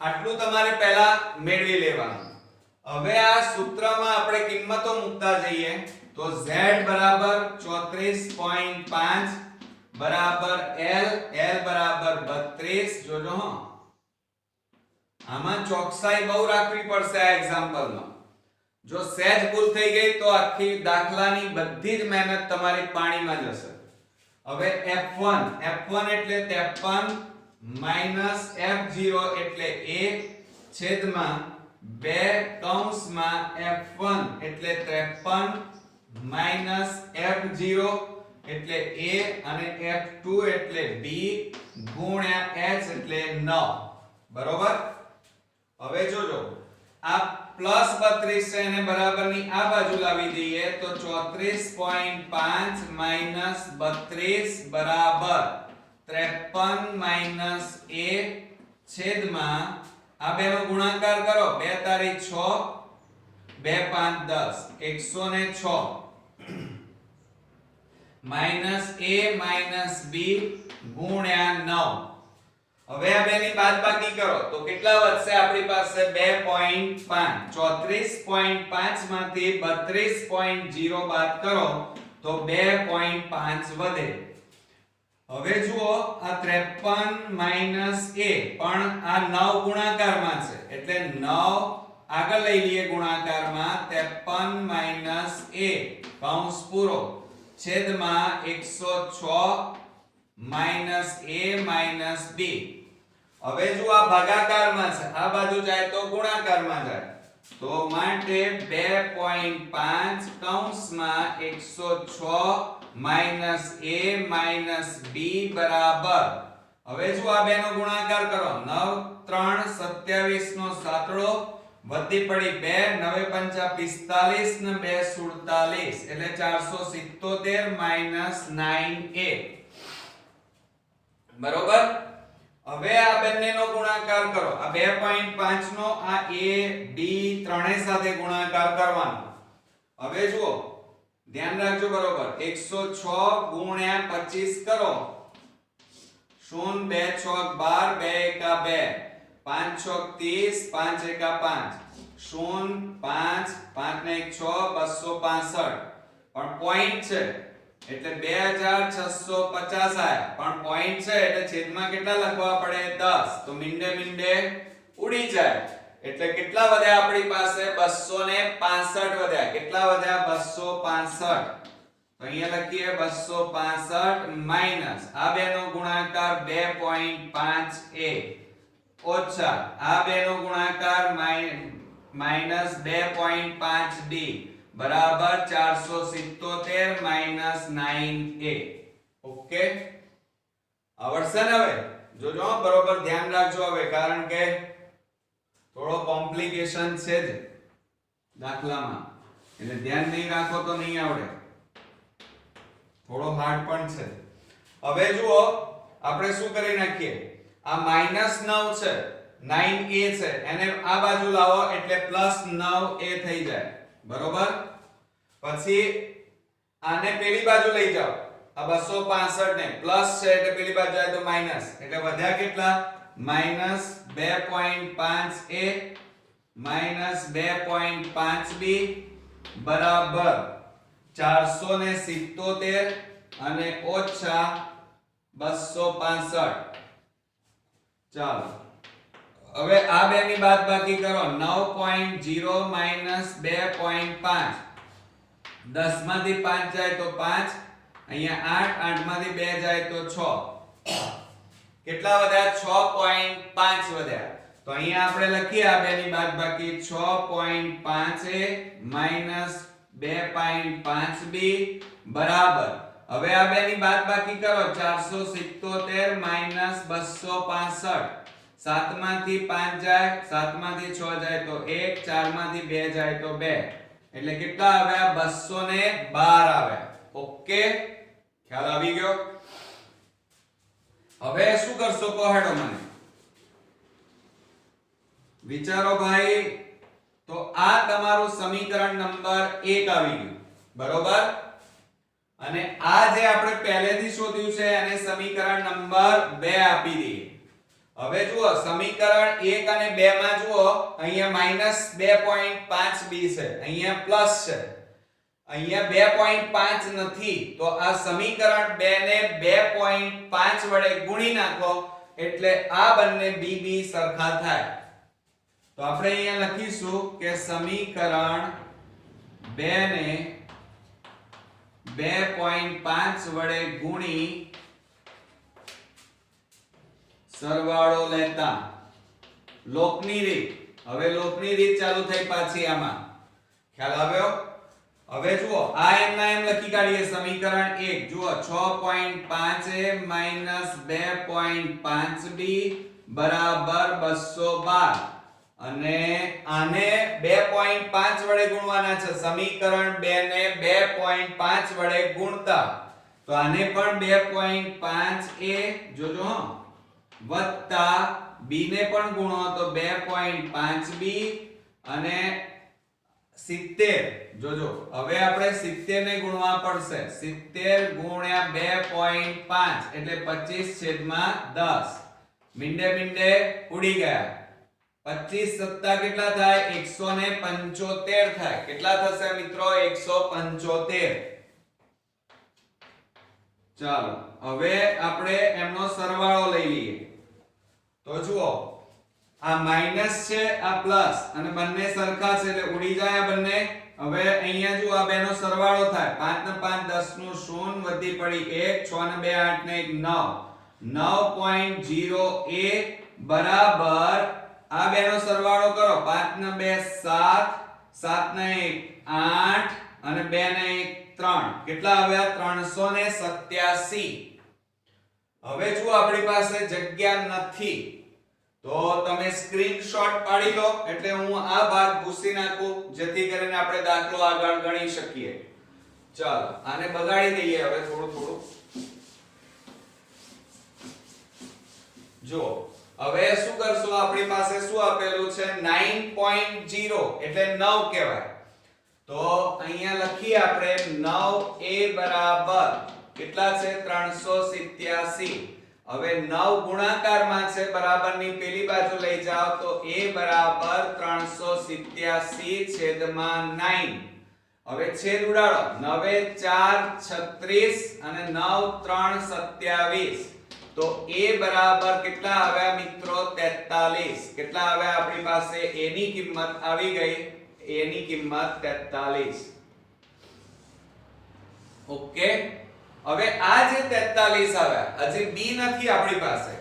આટલું તમારે પહેલા મેળવી લેવાનું. હવે આ સૂત્રમાં આપણે કિંમતો મૂકતા જઈએ તો z બરાબર 34.5 બરાબર l બરાબર 32. જોજો હા, આમાં ચોકસાઈ બહુ રાખવી પડશે આ એક્ઝામ્પલમાં. જો સહેજ ભૂલ થઈ ગઈ તો આખી દાખલાની બધી જ મહેનત તમારી પાણીમાં જશે. હવે f1 એટલે 53 માઈનસ f0 એટલે a છેદમાં 2 કૌંસમાં f1 એટલે 53 માઈનસ f0 એટલે a અને f2 એટલે b ગુણ્યા h એટલે 9. બરોબર. હવે જોજો આ પ્લસ 32 છે એને બરાબરની આ બાજુ લાવી દઈએ તો 34.5 માઈનસ 32 બરાબર 53 માઈનસ a છેદમાં આ બેનો ગુણાકાર કરો, 2 તારી 6, 2 5 10, 106 માઈનસ a માઈનસ b ગુણ્યા 9. હવે આ બેની બાદબાકી કરો તો કેટલા વધશે આપણી પાસે? 2.5. 34.5 માંથી 32.0 બાદ કરો તો 2.5 વધે. હવે જુઓ આ 53 માઈનસ a પણ આ 9 ગુણાકારમાં છે એટલે 9 આગળ લઈ લઈએ ગુણાકારમાં, 53 માઈનસ a કૌંસ પૂરો છેદમાં 106 માઈનસ a માઈનસ b. હવે જો આ ભાગાકારમાં છે, આ બાજુ જાય તો ગુણાકારમાં જાય, તો માટે 2.5 કૌંસમાં 106 માઈનસ a માઈનસ b બરાબર હવે જો આ બેનો ગુણાકાર કરો 9 3 27 નો સાતડો વધી પડી 2 9 5 45 ને 2 47 એટલે 477 9a બરોબર. હવે આ બંનેનો ગુણાકાર કરો. આ 2.5 નો આ a b ત્રણેય સાથે ગુણાકાર કરવાનો. હવે જુઓ ધ્યાન રાખજો બરોબર 106 ગુણ્યા 25 કરો 0 2 6 12 2 એકા 2 5 6 30 5 એકા 5 0 5 5 ને 1 6 265 પણ પોઈન્ટ છે એટલે 2650 આયા પણ પોઈન્ટ છે એટલે છેદમાં કેટલા લખવા પડે 10 તો મીંડે મીંડે ઉડી જાય એટલે કેટલા વધ્યા આપણી પાસે 265 વધ્યા. કેટલા વધ્યા 265. તો અહીંયા લખીએ 265 માઈનસ આ બેનો ગુણાકાર 2.5a ઓછા આ બેનો ગુણાકાર માઈનસ 2.5d બરાબર 477 9a. ઓકે આવડશે ને? હવે જોજો બરોબર ધ્યાન રાખજો હવે કારણ કે થોડો કોમ્પ્લિકેશન છે જ દાખલામાં એટલે ધ્યાન નહીં રાખો તો નહીં આવડે. થોડો હાર્ડ પણ છે. હવે જુઓ આપણે શું કરી નાખીએ આ -9 છે 9a છે એને આ બાજુ લાવો એટલે +9a થઈ જાય બરોબર. પછી આને પેલી બાજુ લઈ જાઓ આ 265 ને પ્લસ છે એટલે પેલી બાજુ જાય તો માઈનસ એટલે વધ્યા કેટલા -2.5a -2.5b બરાબર 477 અને ઓછા 265. ચાલો હવે આ બેની બાદબાકી કરો 9.0 -2.5 10 માંથી 5 જાય તો 5 અહીંયા 8 8 માંથી 2 જાય તો 6 કેટલા વધ્યા 6.5 વધ્યા. તો અહીંયા આપણે લખીએ આ બેની બાદબાકી 6.5a -2.5b બરાબર. હવે આ બેની બાદબાકી કરો 477 -265 7 માંથી 5 જાય 7 માંથી 6 જાય તો 1 4 માંથી 2 જાય તો 2 એટલે કેટલા આવ્યા 212 આવ્યા. ઓકે ખ્યાલ આવી ગયો? હવે શું કરશો કહો હેડો મને વિચારો ભાઈ. તો આ તમારું સમીકરણ નંબર 1 આવી ગયું બરોબર. અને આ જે આપણે પહેલેથી શોધ્યું છે એને સમીકરણ નંબર 2 આપી દઈએ. હવે જુઓ સમીકરણ 1 અને 2 માં જુઓ અહીંયા -2.5b છે અહીંયા પ્લસ છે અહીંયા 2.5 નથી તો આ સમીકરણ 2 ને 2.5 વડે ગુણી નાખો એટલે આ બંને bb સરખા થાય. તો આપણે અહીંયા લખીશું કે સમીકરણ 2 ને 2.5 વડે ગુણી સરવાળો લેતા લોકની રીત. હવે લોકની રીત ચાલુ થઈ પાછી આમાં ખ્યાલ આવ્યો? હવે જુઓ આ એમ ના એમ લખી કાઢીએ સમીકરણ 1 જુઓ 6.5a -2.5b બરાબર 212 અને આને 2.5 વડે ગુણવાના છે. સમીકરણ 2 ને 2.5 વડે ગુણતા તો આને પણ 2.5a જોજો વત્તા b ને પણ ગુણો તો 2.5b અને 70 જોજો હવે આપણે 70 ને ગુણવા પડશે 70 ગુણ્યા 2.5 એટલે 25/10 મીંડે મીંડે ઉડી ગયા 25 સત્તા કેટલા થાય 175 થાય. કેટલા થશે મિત્રો 175. ચાલો હવે આપણે એમનો સરવાળો લઈ લઈએ. તો જુઓ આ માઈનસ છે આ પ્લસ અને બંને સરખા છે એટલે ઉડી જાય આ બંને. હવે અહીંયા જો આ બેનો સરવાળો થાય 5 ને 5 10 નું 0 વધી પડી 1 6 ને 2 8 ને 1 9 9.0a બરાબર આ બેનો સરવાળો કરો 5 ને 2 7 7 ને 1 8 અને 2 ને 1 3 કેટલા આવ્યા 387. હવે જો આપણી પાસે જગ્યા નથી તો તમે સ્ક્રીનશોટ પાડી લો, એટલે હું આ ભાગ ભૂસી નાખું જેથી કરીને આપણે દાખલો આગળ ગણી શકીએ. ચાલો આને બગાડી દઈએ હવે થોડું. જો હવે શું કરશું, આપણી પાસે શું આપેલું છે 9.0 એટલે 9 કહેવાય. તો અહીંયા લખીએ આપણે 9a બરાબર કેટલા છે 387. હવે 9 ગુણાકારમાં છે, બરાબરની પેલી બાજુ લઈ જાઓ તો a બરાબર 387 છેદમાં 9. હવે છેદ ઉડાડો, 9 4 36 અને 9 3 27. તો a બરાબર કેટલા આવ્યા મિત્રો 43. કેટલા આવ્યા આપણી પાસે a ની કિંમત આવી ગઈ, a ની કિંમત 43. ઓકે. હવે આ જે 43 આવ્યા, હજી b નથી આપણી પાસે,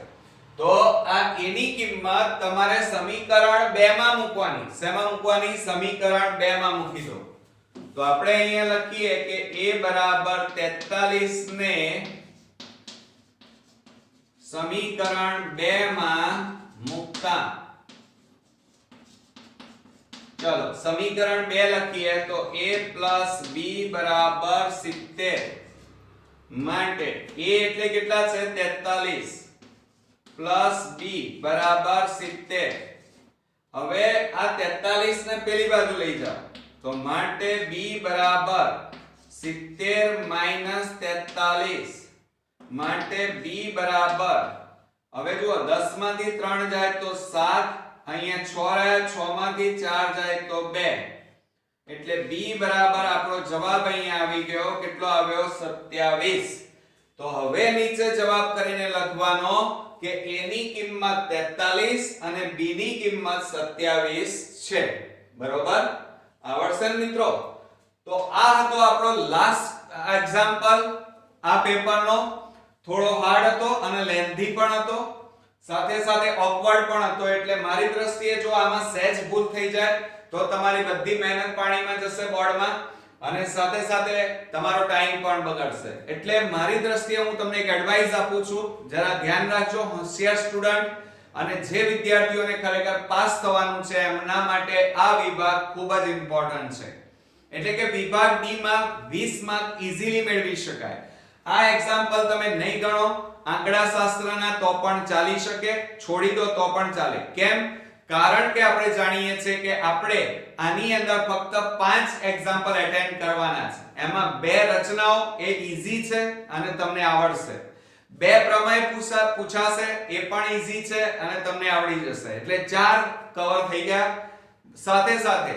તો આ a ની કિંમત તમારે સમીકરણ 2 માં મૂકવાની. શેમાં મૂકવાની? સમીકરણ 2 માં મૂકી દો. તો આપણે અહીંયા લખીએ કે a બરાબર 43 ને સમીકરણ 2 માં મૂકતા, ચલો સમીકરણ 2 લખીએ તો a + b બરાબર 70 માટે a એટલે કેટલા છે 43 પ્લસ b બરાબર 70. હવે આ 43 ને પેલી બાજુ લઈ જાઓ તો માટે b બરાબર 70 માઈનસ 43 માટે b બરાબર, હવે જુઓ 10 માંથી 3 જાય તો 7, અહીંયા 6 રહ્યા, 6 માંથી 4 જાય તો 2, એટલે b બરાબર આપણો જવાબ અહીંયા આવી ગયો. કેટલો આવ્યો 27. તો હવે નીચે જવાબ કરીને લખવાનો કે a ની કિંમત 43 અને b ની કિંમત 27 છે. બરોબર? આવડશે ને મિત્રો? તો આ હતો આપણો લાસ્ટ એક્ઝામ્પલ. આ પેપરનો થોડો હાર્ડ હતો અને લેન્ધી પણ હતો, સાથે સાથે ઓકવર્ડ પણ હતો. એટલે મારી દ્રષ્ટિએ જો આમાં સહેજ ભૂલ થઈ જાય તો તમારી બધી મહેનત પાણીમાં જશે બોર્ડમાં, અને સાથે સાથે તમારો ટાઈમ પણ બગડશે. એટલે મારી દ્રષ્ટિએ હું તમને એક એડવાઇસ આપું છું, જરા ધ્યાન રાખજો. હોશિયાર સ્ટુડન્ટ અને જે વિદ્યાર્થીઓને ખરેખર પાસ થવાનું છે એમના માટે આ વિભાગ ખૂબ જ ઇમ્પોર્ટન્ટ છે. એટલે કે વિભાગ ડી માં 20 માર્ક ઈઝીલી મેળવી શકાય. આ એક્ઝામ્પલ તમે નહીં ગણો આંકડાશાસ્ત્રના તો પણ ચાલી શકે, છોડી દો તો પણ ચાલે. કેમ? કારણ કે આપણે જાણીએ છીએ કે આપણે આની અંદર ફક્ત 5 એક્ઝામ્પલ અટેન્ડ કરવાના છે. એમાં 2 રચનાઓ એ ઈઝી છે અને તમને આવડશે, 2 પ્રમેય પૂછાશે એ પણ ઈઝી છે અને તમને આવડી જશે. એટલે 4 કવર થઈ ગયા. સાથે સાથે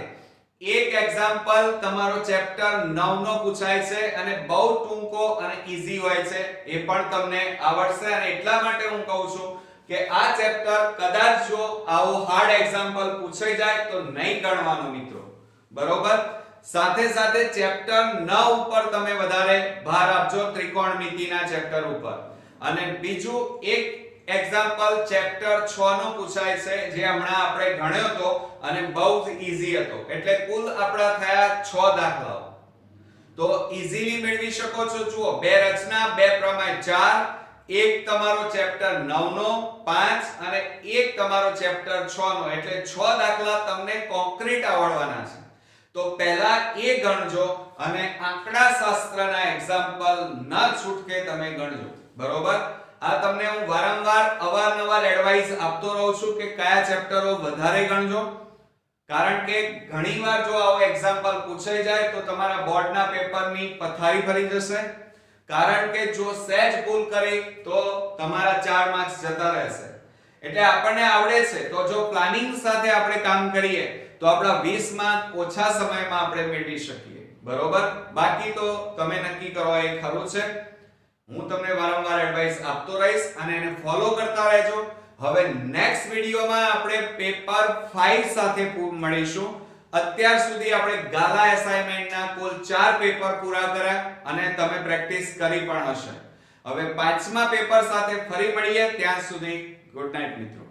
એક એક્ઝામ્પલ તમારો ચેપ્ટર 9 નો પૂછાય છે અને બહુ ટૂંકો અને ઈઝી હોય છે, એ પણ તમને આવડશે. અને એટલા માટે હું કહું છું કે આ ચેપ્ટર કદાચ જો આવો હાર્ડ એક્ઝામ્પલ પૂછાઈ જાય તો નહીં ગણવાનું મિત્રો. બરોબર? સાથે સાથે ચેપ્ટર 9 ઉપર તમે વધારે ભાર આપજો, ત્રિકોણમિતિના ચેપ્ટર ઉપર. અને બીજું એક એક્ઝામ્પલ ચેપ્ટર 6 નો પૂછાય છે, જે હમણાં આપણે ગણ્યો હતો અને બહુ જ ઈઝી હતો. એટલે કુલ આપણા થયા 6 દાખલાઓ. તો ઈઝીલી મેળવી શકો છો. જુઓ, 2 રચના, 2 પ્રમેય 4, એક તમારો ચેપ્ટર 9 નો 5 અને એક તમારો ચેપ્ટર 6 નો, એટલે 6 દાખલા તમને કોન્ક્રીટ આવડવાના છે. તો પહેલા એ ગણજો અને આંકડાશાસ્ત્રના એક્ઝામ્પલ ન છૂટકે તમે ગણજો. બરોબર? આ તમને હું વારંવાર અવારનવાર એડવાઇસ આપતો રહું છું કે કયા ચેપ્ટરો વધારે ગણજો. કારણ કે ઘણીવાર જો આવો એક્ઝામ્પલ પૂછાઈ જાય તો તમારા બોર્ડના પેપરની પથારી ફરી જશે. કારણ કે જો સહેજ ભૂલ કરી તો તમારા 4 માર્ક્સ જતા રહેશે. એટલે આપણને આવડે છે તો જો પ્લાનિંગ સાથે આપણે કામ કરીએ તો આપણા 20 માર્ક ઓછા સમયમાં આપણે મેળવી શકીએ. બરોબર? બાકી તો તમે નક્કી કરો એ ખરું છે. હું તમને વારંવાર એડવાઇસ આપતો રહીશ અને એને ફોલો કરતા રહેજો. હવે નેક્સ્ટ વિડિયોમાં આપણે પેપર 5 સાથે મળીશું. અત્યાર સુધી આપણે ગાલા એસાઇનમેન્ટના કુલ 4 પેપર પૂરા કર્યા અને તમે પ્રેક્ટિસ કરી પણ હશે. હવે 5મા પેપર સાથે ફરી મળીએ. ત્યાં સુધી ગુડ નાઈટ મિત્રો.